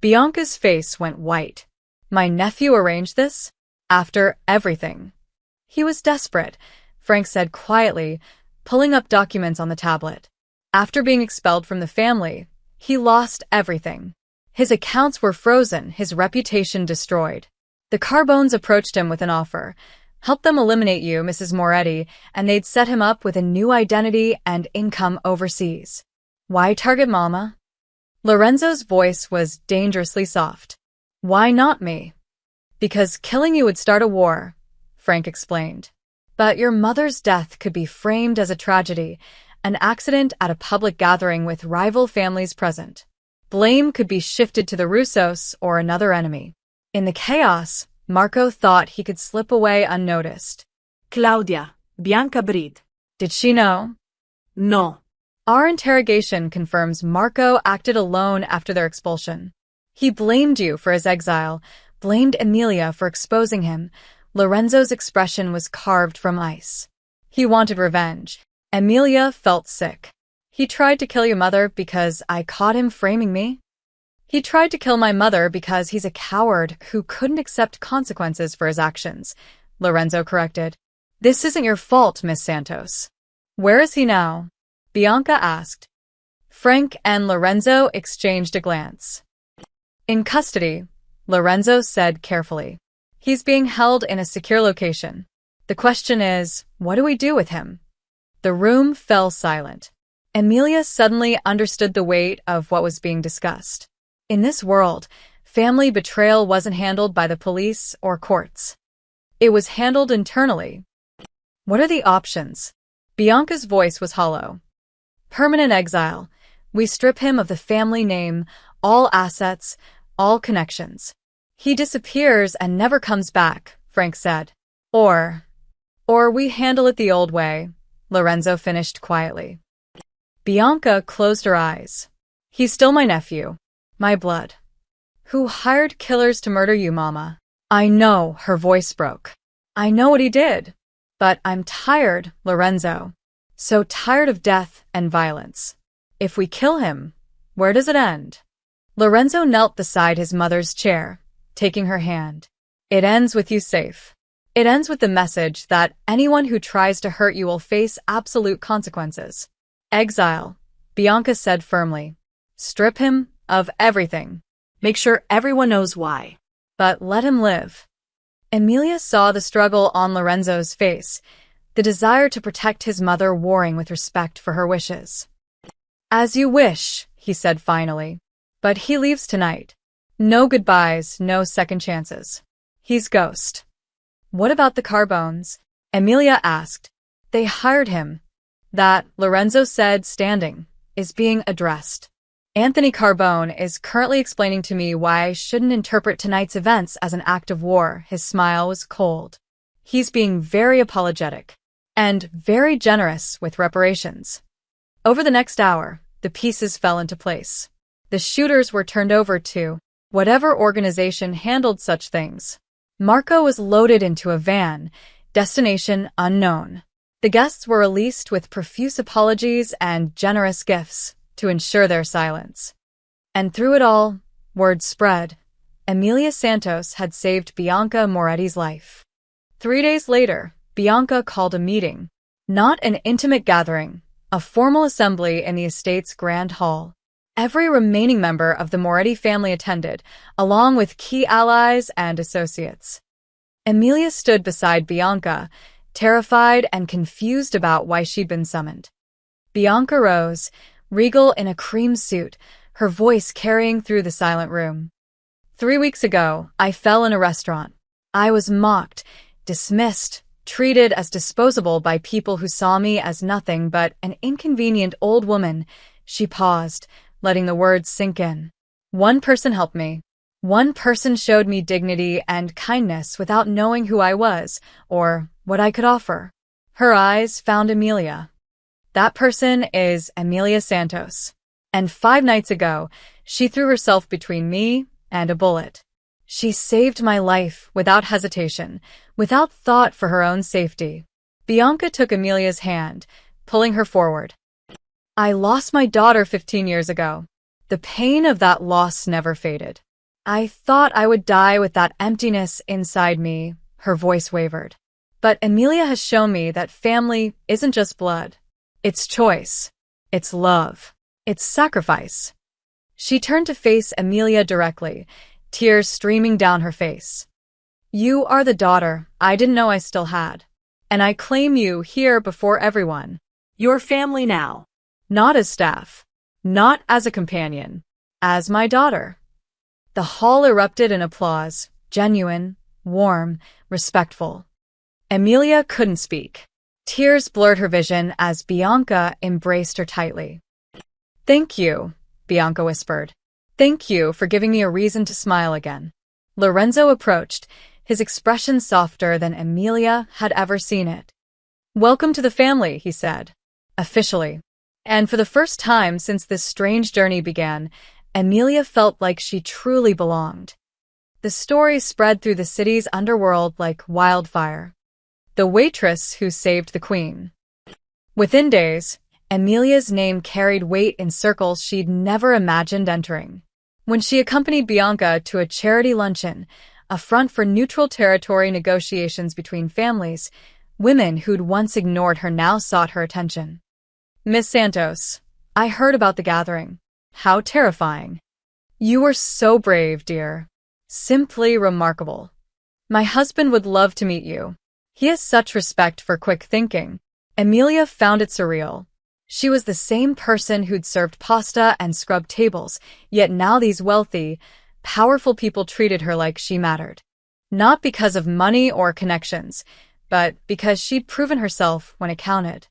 Bianca's face went white. My nephew arranged this? After everything. He was desperate, Frank said quietly, pulling up documents on the tablet. After being expelled from the family, he lost everything. His accounts were frozen, his reputation destroyed. The Carbones approached him with an offer. Help them eliminate you, Mrs. Moretti, and they'd set him up with a new identity and income overseas. Why target Mama? Lorenzo's voice was dangerously soft. Why not me? Because killing you would start a war, Frank explained. But your mother's death could be framed as a tragedy, an accident at a public gathering with rival families present. Blame could be shifted to the Russos or another enemy. In the chaos, Marco thought he could slip away unnoticed. Claudia, Bianca breathed. Did she know? No. Our interrogation confirms Marco acted alone after their expulsion. He blamed you for his exile, blamed Emilia for exposing him. Lorenzo's expression was carved from ice. He wanted revenge. Emilia felt sick. He tried to kill your mother because I caught him framing me? He tried to kill my mother because he's a coward who couldn't accept consequences for his actions, Lorenzo corrected. This isn't your fault, Miss Santos. Where is he now? Bianca asked. Frank and Lorenzo exchanged a glance. In custody, Lorenzo said carefully. He's being held in a secure location. The question is, what do we do with him? The room fell silent. Emilia suddenly understood the weight of what was being discussed. In this world, family betrayal wasn't handled by the police or courts. It was handled internally. What are the options? Bianca's voice was hollow. Permanent exile. We strip him of the family name, all assets, all connections. He disappears and never comes back, Frank said. Or we handle it the old way, Lorenzo finished quietly. Bianca closed her eyes. He's still my nephew. My blood. Who hired killers to murder you, Mama? I know, her voice broke. I know what he did. But I'm tired, Lorenzo. So tired of death and violence. If we kill him, where does it end? Lorenzo knelt beside his mother's chair, taking her hand. It ends with you safe. It ends with the message that anyone who tries to hurt you will face absolute consequences. Exile, Bianca said firmly. Strip him of everything. Make sure everyone knows why. But let him live. Emilia saw the struggle on Lorenzo's face, the desire to protect his mother warring with respect for her wishes. As you wish, he said finally. But he leaves tonight. No goodbyes, no second chances. He's ghost. What about the Carbones? Emilia asked. They hired him. That, Lorenzo said, standing, is being addressed. Anthony Carbone is currently explaining to me why I shouldn't interpret tonight's events as an act of war. His smile was cold. He's being very apologetic and very generous with reparations. Over the next hour, the pieces fell into place. The shooters were turned over to whatever organization handled such things. Marco was loaded into a van, destination unknown. The guests were released with profuse apologies and generous gifts to ensure their silence. And through it all, word spread. Emilia Santos had saved Bianca Moretti's life. 3 days later, Bianca called a meeting. Not an intimate gathering, a formal assembly in the estate's grand hall. Every remaining member of the Moretti family attended, along with key allies and associates. Emilia stood beside Bianca, terrified and confused about why she'd been summoned. Bianca rose, regal in a cream suit, her voice carrying through the silent room. 3 weeks ago, I fell in a restaurant. I was mocked, dismissed, treated as disposable by people who saw me as nothing but an inconvenient old woman. She paused, letting the words sink in. One person helped me. One person showed me dignity and kindness without knowing who I was or what I could offer. Her eyes found Emilia. That person is Emilia Santos. And 5 nights ago, she threw herself between me and a bullet. She saved my life without hesitation, without thought for her own safety. Bianca took Emilia's hand, pulling her forward. I lost my daughter 15 years ago. The pain of that loss never faded. I thought I would die with that emptiness inside me, her voice wavered. But Emilia has shown me that family isn't just blood. It's choice. It's love. It's sacrifice. She turned to face Emilia directly, tears streaming down her face. You are the daughter I didn't know I still had. And I claim you here before everyone. Your family now. Not as staff. Not as a companion. As my daughter. The hall erupted in applause, genuine, warm, respectful. Emilia couldn't speak. Tears blurred her vision as Bianca embraced her tightly. Thank you, Bianca whispered. Thank you for giving me a reason to smile again. Lorenzo approached, his expression softer than Emilia had ever seen it. Welcome to the family, he said. Officially. And for the first time since this strange journey began, Emilia felt like she truly belonged. The story spread through the city's underworld like wildfire. The waitress who saved the queen. Within days, Emilia's name carried weight in circles she'd never imagined entering. When she accompanied Bianca to a charity luncheon, a front for neutral territory negotiations between families, women who'd once ignored her now sought her attention. Miss Santos, I heard about the gathering. How terrifying. You were so brave, dear. Simply remarkable. My husband would love to meet you. He has such respect for quick thinking. Emilia found it surreal. She was the same person who'd served pasta and scrubbed tables, yet now these wealthy, powerful people treated her like she mattered. Not because of money or connections, but because she'd proven herself when it counted.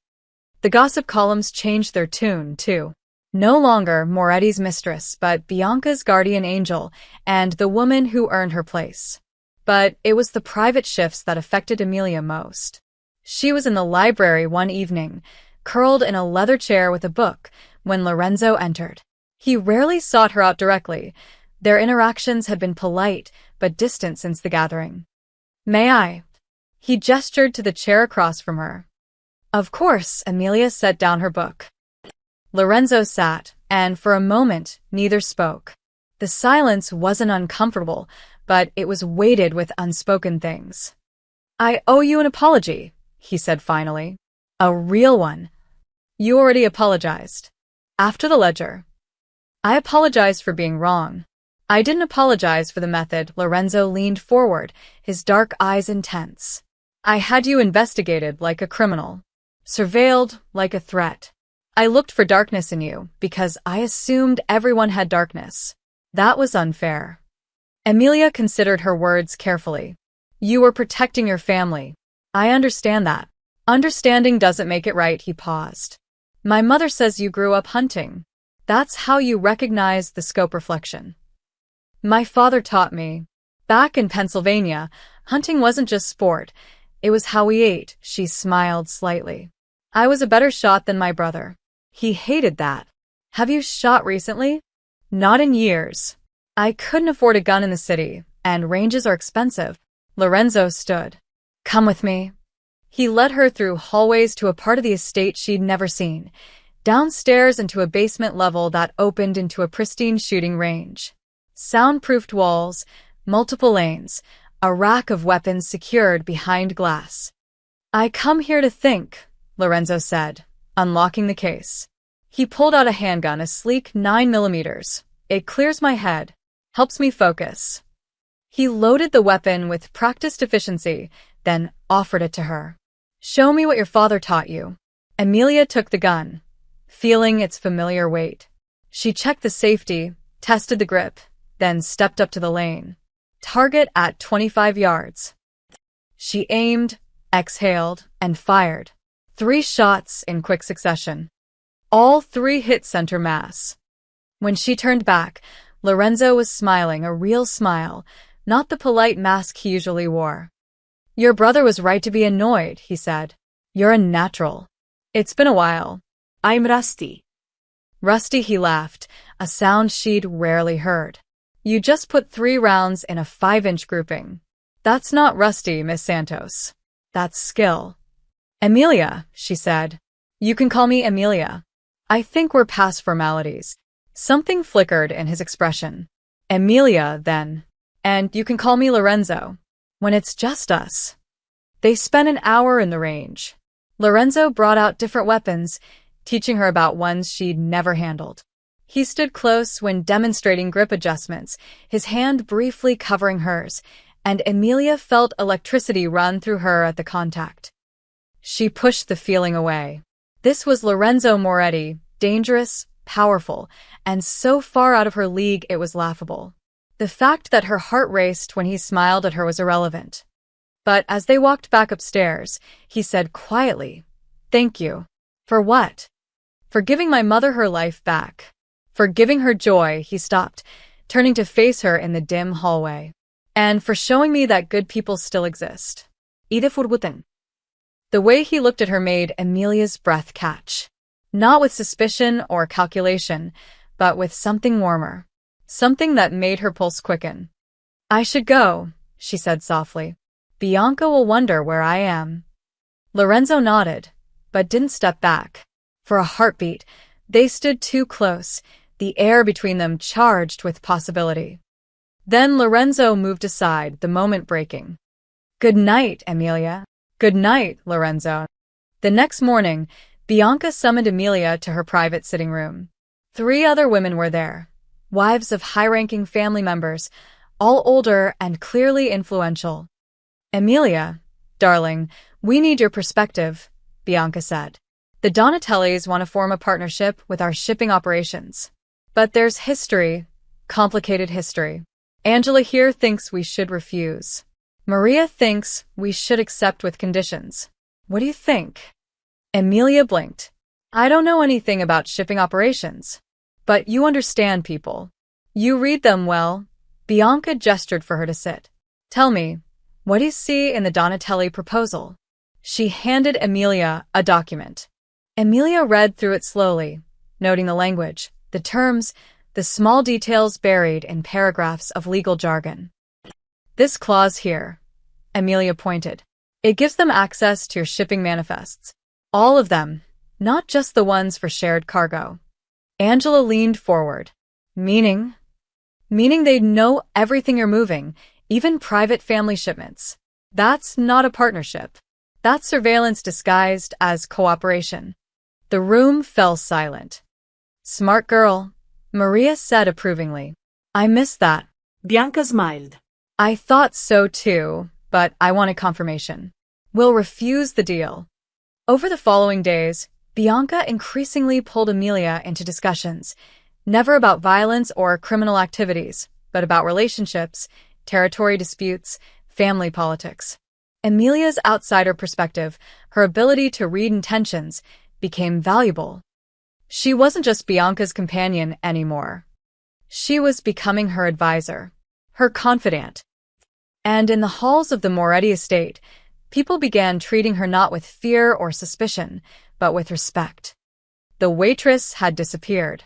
The gossip columns changed their tune, too. No longer Moretti's mistress, but Bianca's guardian angel and the woman who earned her place. But it was the private shifts that affected Emilia most. She was in the library one evening, curled in a leather chair with a book, when Lorenzo entered. He rarely sought her out directly. Their interactions had been polite, but distant since the gathering. May I? He gestured to the chair across from her. Of course, Emilia set down her book. Lorenzo sat, and for a moment, neither spoke. The silence wasn't uncomfortable, but it was weighted with unspoken things. I owe you an apology, he said finally. A real one. You already apologized. After the ledger. I apologized for being wrong. I didn't apologize for the method. Lorenzo leaned forward, his dark eyes intense. I had you investigated like a criminal. Surveilled like a threat. I looked for darkness in you because I assumed everyone had darkness. That was unfair. Emilia considered her words carefully. You were protecting your family. I understand that. Understanding doesn't make it right, he paused. My mother says you grew up hunting. That's how you recognize the scope reflection. My father taught me. Back in Pennsylvania, hunting wasn't just sport. It was how we ate. She smiled slightly. I was a better shot than my brother. He hated that. Have you shot recently? Not in years. I couldn't afford a gun in the city, and ranges are expensive. Lorenzo stood. Come with me. He led her through hallways to a part of the estate she'd never seen, downstairs into a basement level that opened into a pristine shooting range. Soundproofed walls, multiple lanes, a rack of weapons secured behind glass. I come here to think, Lorenzo said, unlocking the case. He pulled out a handgun, a sleek 9mm. It clears my head, helps me focus. He loaded the weapon with practiced efficiency, then offered it to her. Show me what your father taught you. Emilia took the gun, feeling its familiar weight. She checked the safety, tested the grip, then stepped up to the lane. Target at 25 yards. She aimed, exhaled, and fired. 3 shots in quick succession. All 3 hit center mass. When she turned back, Lorenzo was smiling, a real smile, not the polite mask he usually wore. Your brother was right to be annoyed, he said. You're a natural. It's been a while. I'm rusty. Rusty, he laughed, a sound she'd rarely heard. You just put 3 rounds in a 5-inch grouping. That's not rusty, Miss Santos. That's skill. Emilia, she said. You can call me Emilia. I think we're past formalities. Something flickered in his expression. Emilia, then. And you can call me Lorenzo. When it's just us. They spent an hour in the range. Lorenzo brought out different weapons, teaching her about ones she'd never handled. He stood close when demonstrating grip adjustments, his hand briefly covering hers, and Emilia felt electricity run through her at the contact. She pushed the feeling away. This was Lorenzo Moretti, dangerous, powerful, and so far out of her league it was laughable. The fact that her heart raced when he smiled at her was irrelevant. But as they walked back upstairs, he said quietly, Thank you. For what? For giving my mother her life back. For giving her joy, he stopped, turning to face her in the dim hallway. And for showing me that good people still exist. Edith Woodwooden. The way he looked at her made Emilia's breath catch. Not with suspicion or calculation, but with something warmer. Something that made her pulse quicken. I should go, she said softly. Bianca will wonder where I am. Lorenzo nodded, but didn't step back. For a heartbeat, they stood too close, the air between them charged with possibility. Then Lorenzo moved aside, the moment breaking. Good night, Emilia. Good night, Lorenzo. The next morning, Bianca summoned Emilia to her private sitting room. 3 other women were there. Wives of high-ranking family members, all older and clearly influential. Emilia, darling, we need your perspective, Bianca said. The Donatellis want to form a partnership with our shipping operations. But there's history, complicated history. Angela here thinks we should refuse. Maria thinks we should accept with conditions. What do you think? Emilia blinked. I don't know anything about shipping operations. But you understand people. You read them well. Bianca gestured for her to sit. Tell me, what do you see in the Donatelli proposal? She handed Emilia a document. Emilia read through it slowly, noting the language, the terms, the small details buried in paragraphs of legal jargon. This clause here, Emilia pointed. It gives them access to your shipping manifests. All of them, not just the ones for shared cargo. Angela leaned forward. Meaning? Meaning they'd know everything you're moving, even private family shipments. That's not a partnership. That's surveillance disguised as cooperation. The room fell silent. "Smart girl," Maria said approvingly. "I missed that." Bianca smiled. "I thought so too, but I wanted confirmation. We'll refuse the deal." Over the following days, Bianca increasingly pulled Amelia into discussions, never about violence or criminal activities, but about relationships, territory disputes, family politics. Amelia's outsider perspective, her ability to read intentions, became valuable. She wasn't just Bianca's companion anymore. She was becoming her advisor, her confidant. And in the halls of the Moretti estate, people began treating her not with fear or suspicion, but with respect. The waitress had disappeared.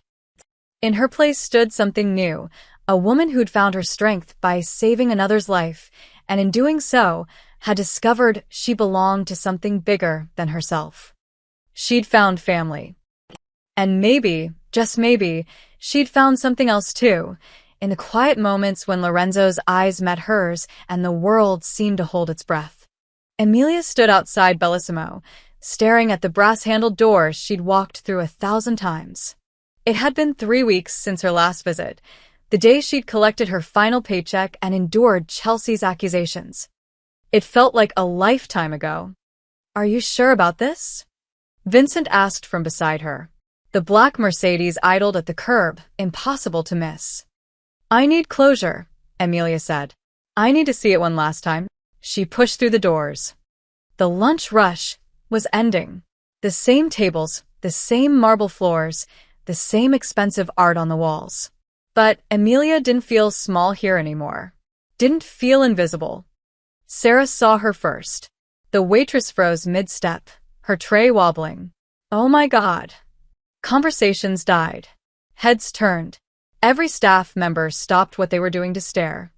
In her place stood something new, a woman who'd found her strength by saving another's life, and in doing so, had discovered she belonged to something bigger than herself. She'd found family. And maybe, just maybe, she'd found something else too, in the quiet moments when Lorenzo's eyes met hers and the world seemed to hold its breath. Amelia stood outside Bellissimo, staring at the brass-handled doors she'd walked through 1,000 times. It had been 3 weeks since her last visit, the day she'd collected her final paycheck and endured Chelsea's accusations. It felt like a lifetime ago. "Are you sure about this?" Vincent asked from beside her. The black Mercedes idled at the curb, impossible to miss. "I need closure," Amelia said. "I need to see it one last time." She pushed through the doors. The lunch rush was ending. The same tables, the same marble floors, the same expensive art on the walls. But Amelia didn't feel small here anymore. Didn't feel invisible. Sarah saw her first. The waitress froze mid-step, her tray wobbling. "Oh my God." Conversations died. Heads turned. Every staff member stopped what they were doing to stare.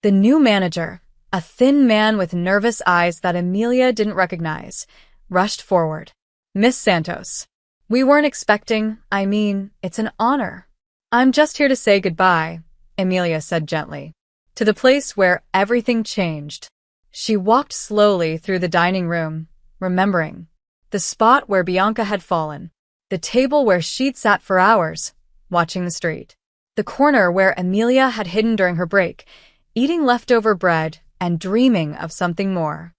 The new manager, a thin man with nervous eyes that Amelia didn't recognize, rushed forward. "Miss Santos, we weren't expecting, it's an honor." "I'm just here to say goodbye," Amelia said gently, "to the place where everything changed." She walked slowly through the dining room, remembering the spot where Bianca had fallen, the table where she'd sat for hours, watching the street, the corner where Amelia had hidden during her break, eating leftover bread and dreaming of something more.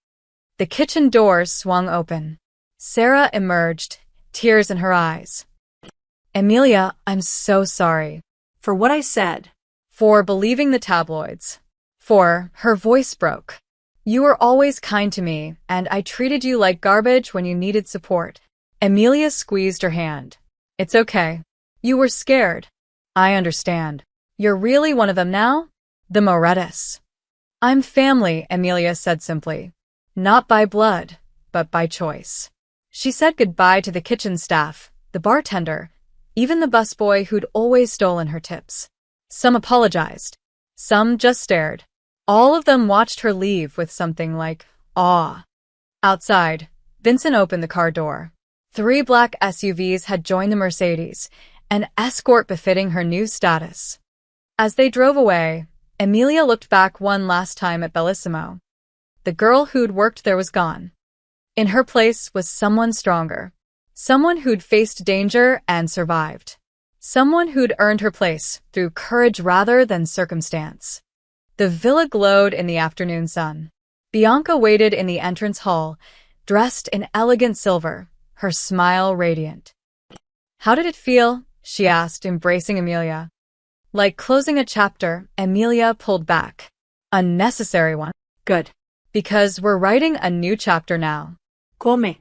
The kitchen doors swung open. Sarah emerged, tears in her eyes. "Amelia, I'm so sorry." For what I said. For believing the tabloids. For her voice broke. "You were always kind to me, and I treated you like garbage when you needed support." Amelia squeezed her hand. "It's okay. You were scared. I understand. You're really one of them now?" "The Morettis." "I'm family," Amelia said simply. "Not by blood, but by choice." She said goodbye to the kitchen staff, the bartender, even the busboy who'd always stolen her tips. Some apologized. Some just stared. All of them watched her leave with something like awe. Outside, Vincent opened the car door. 3 black SUVs had joined the Mercedes, an escort befitting her new status. As they drove away, Amelia looked back one last time at Bellissimo. The girl who'd worked there was gone. In her place was someone stronger. Someone who'd faced danger and survived. Someone who'd earned her place through courage rather than circumstance. The villa glowed in the afternoon sun. Bianca waited in the entrance hall, dressed in elegant silver, her smile radiant. "How did it feel?" she asked, embracing Amelia. Like closing a chapter, Amelia pulled back. "Unnecessary one." "Good. "Because we're writing a new chapter now." Come."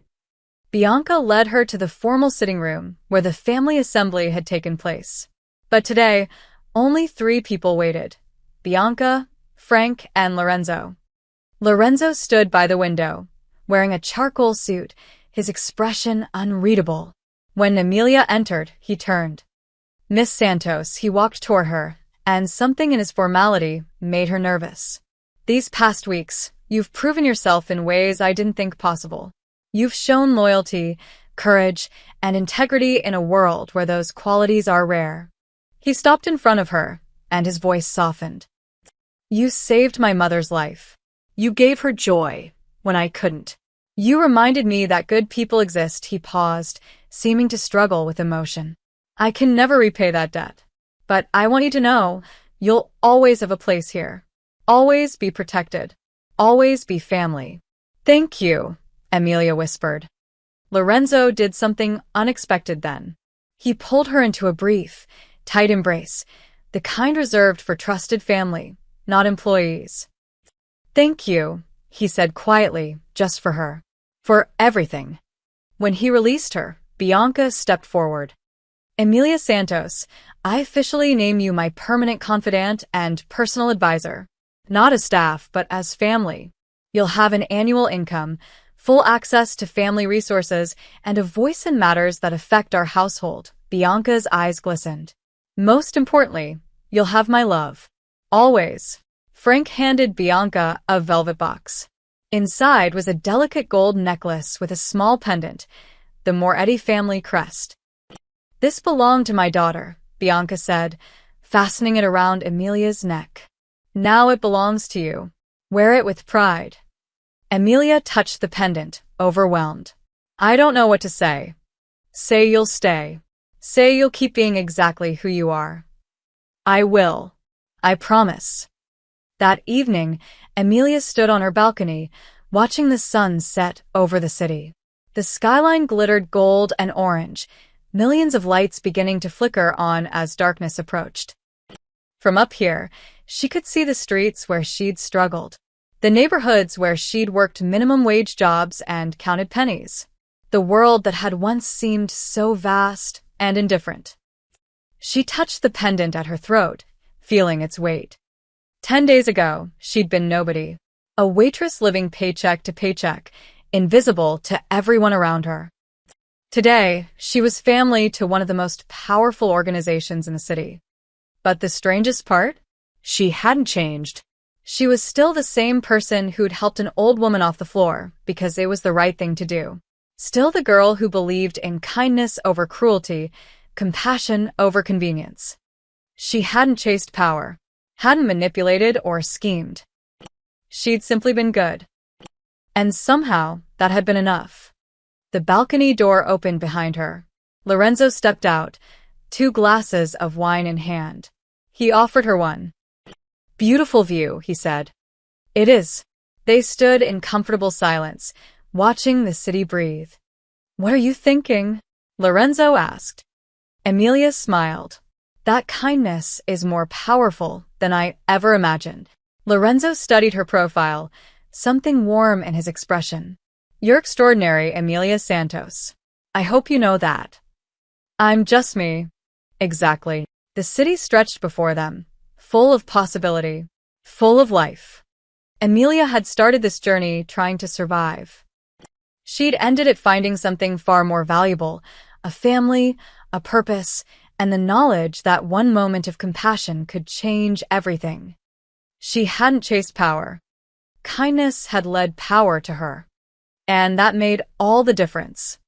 Bianca led her to the formal sitting room where the family assembly had taken place. But today, only 3 people waited. Bianca, Frank, and Lorenzo. Lorenzo stood by the window, wearing a charcoal suit, his expression unreadable. When Amelia entered, he turned. "Miss Santos," he walked toward her, and something in his formality made her nervous. "These past weeks, you've proven yourself in ways I didn't think possible. You've shown loyalty, courage, and integrity in a world where those qualities are rare." He stopped in front of her, and his voice softened. "You saved my mother's life. You gave her joy when I couldn't. You reminded me that good people exist. He paused, seeming to struggle with emotion. I can never repay that debt. But I want you to know, you'll always have a place here. Always be protected. Always be family. Thank you, Emilia whispered. Lorenzo did something unexpected then. He pulled her into a brief, tight embrace, the kind reserved for trusted family, not employees. Thank you, he said quietly, just for her. For everything. When he released her, Bianca stepped forward. Emilia Santos, I officially name you my permanent confidant and personal advisor. Not as staff, but as family. You'll have an annual income, full access to family resources, and a voice in matters that affect our household. Bianca's eyes glistened. Most importantly, you'll have my love. Always. Frank handed Bianca a velvet box. Inside was a delicate gold necklace with a small pendant, the Moretti family crest. This belonged to my daughter, Bianca said, fastening it around Emilia's neck. Now it belongs to you. Wear it with pride. Emilia touched the pendant, overwhelmed. I don't know what to say. Say you'll stay. Say you'll keep being exactly who you are. I will. I promise. That evening, Emilia stood on her balcony, watching the sun set over the city. The skyline glittered gold and orange, millions of lights beginning to flicker on as darkness approached. From up here, she could see the streets where she'd struggled, the neighborhoods where she'd worked minimum-wage jobs and counted pennies, the world that had once seemed so vast and indifferent. She touched the pendant at her throat, feeling its weight. 10 days ago, she'd been nobody, a waitress living paycheck to paycheck, invisible to everyone around her. Today, she was family to one of the most powerful organizations in the city. But the strangest part? She hadn't changed. She was still the same person who'd helped an old woman off the floor because it was the right thing to do. Still the girl who believed in kindness over cruelty, compassion over convenience. She hadn't chased power, hadn't manipulated or schemed. She'd simply been good. And somehow, that had been enough. The balcony door opened behind her. Lorenzo stepped out, 2 glasses of wine in hand. He offered her one. Beautiful view, he said. It is. They stood in comfortable silence, watching the city breathe. What are you thinking? Lorenzo asked. Emilia smiled. That kindness is more powerful than I ever imagined. Lorenzo studied her profile, something warm in his expression. You're extraordinary, Emilia Santos. I hope you know that. I'm just me. Exactly. The city stretched before them, full of possibility, full of life. Emilia had started this journey trying to survive. She'd ended it finding something far more valuable, a family, a purpose, and the knowledge that one moment of compassion could change everything. She hadn't chased power. Kindness had led power to her. And that made all the difference.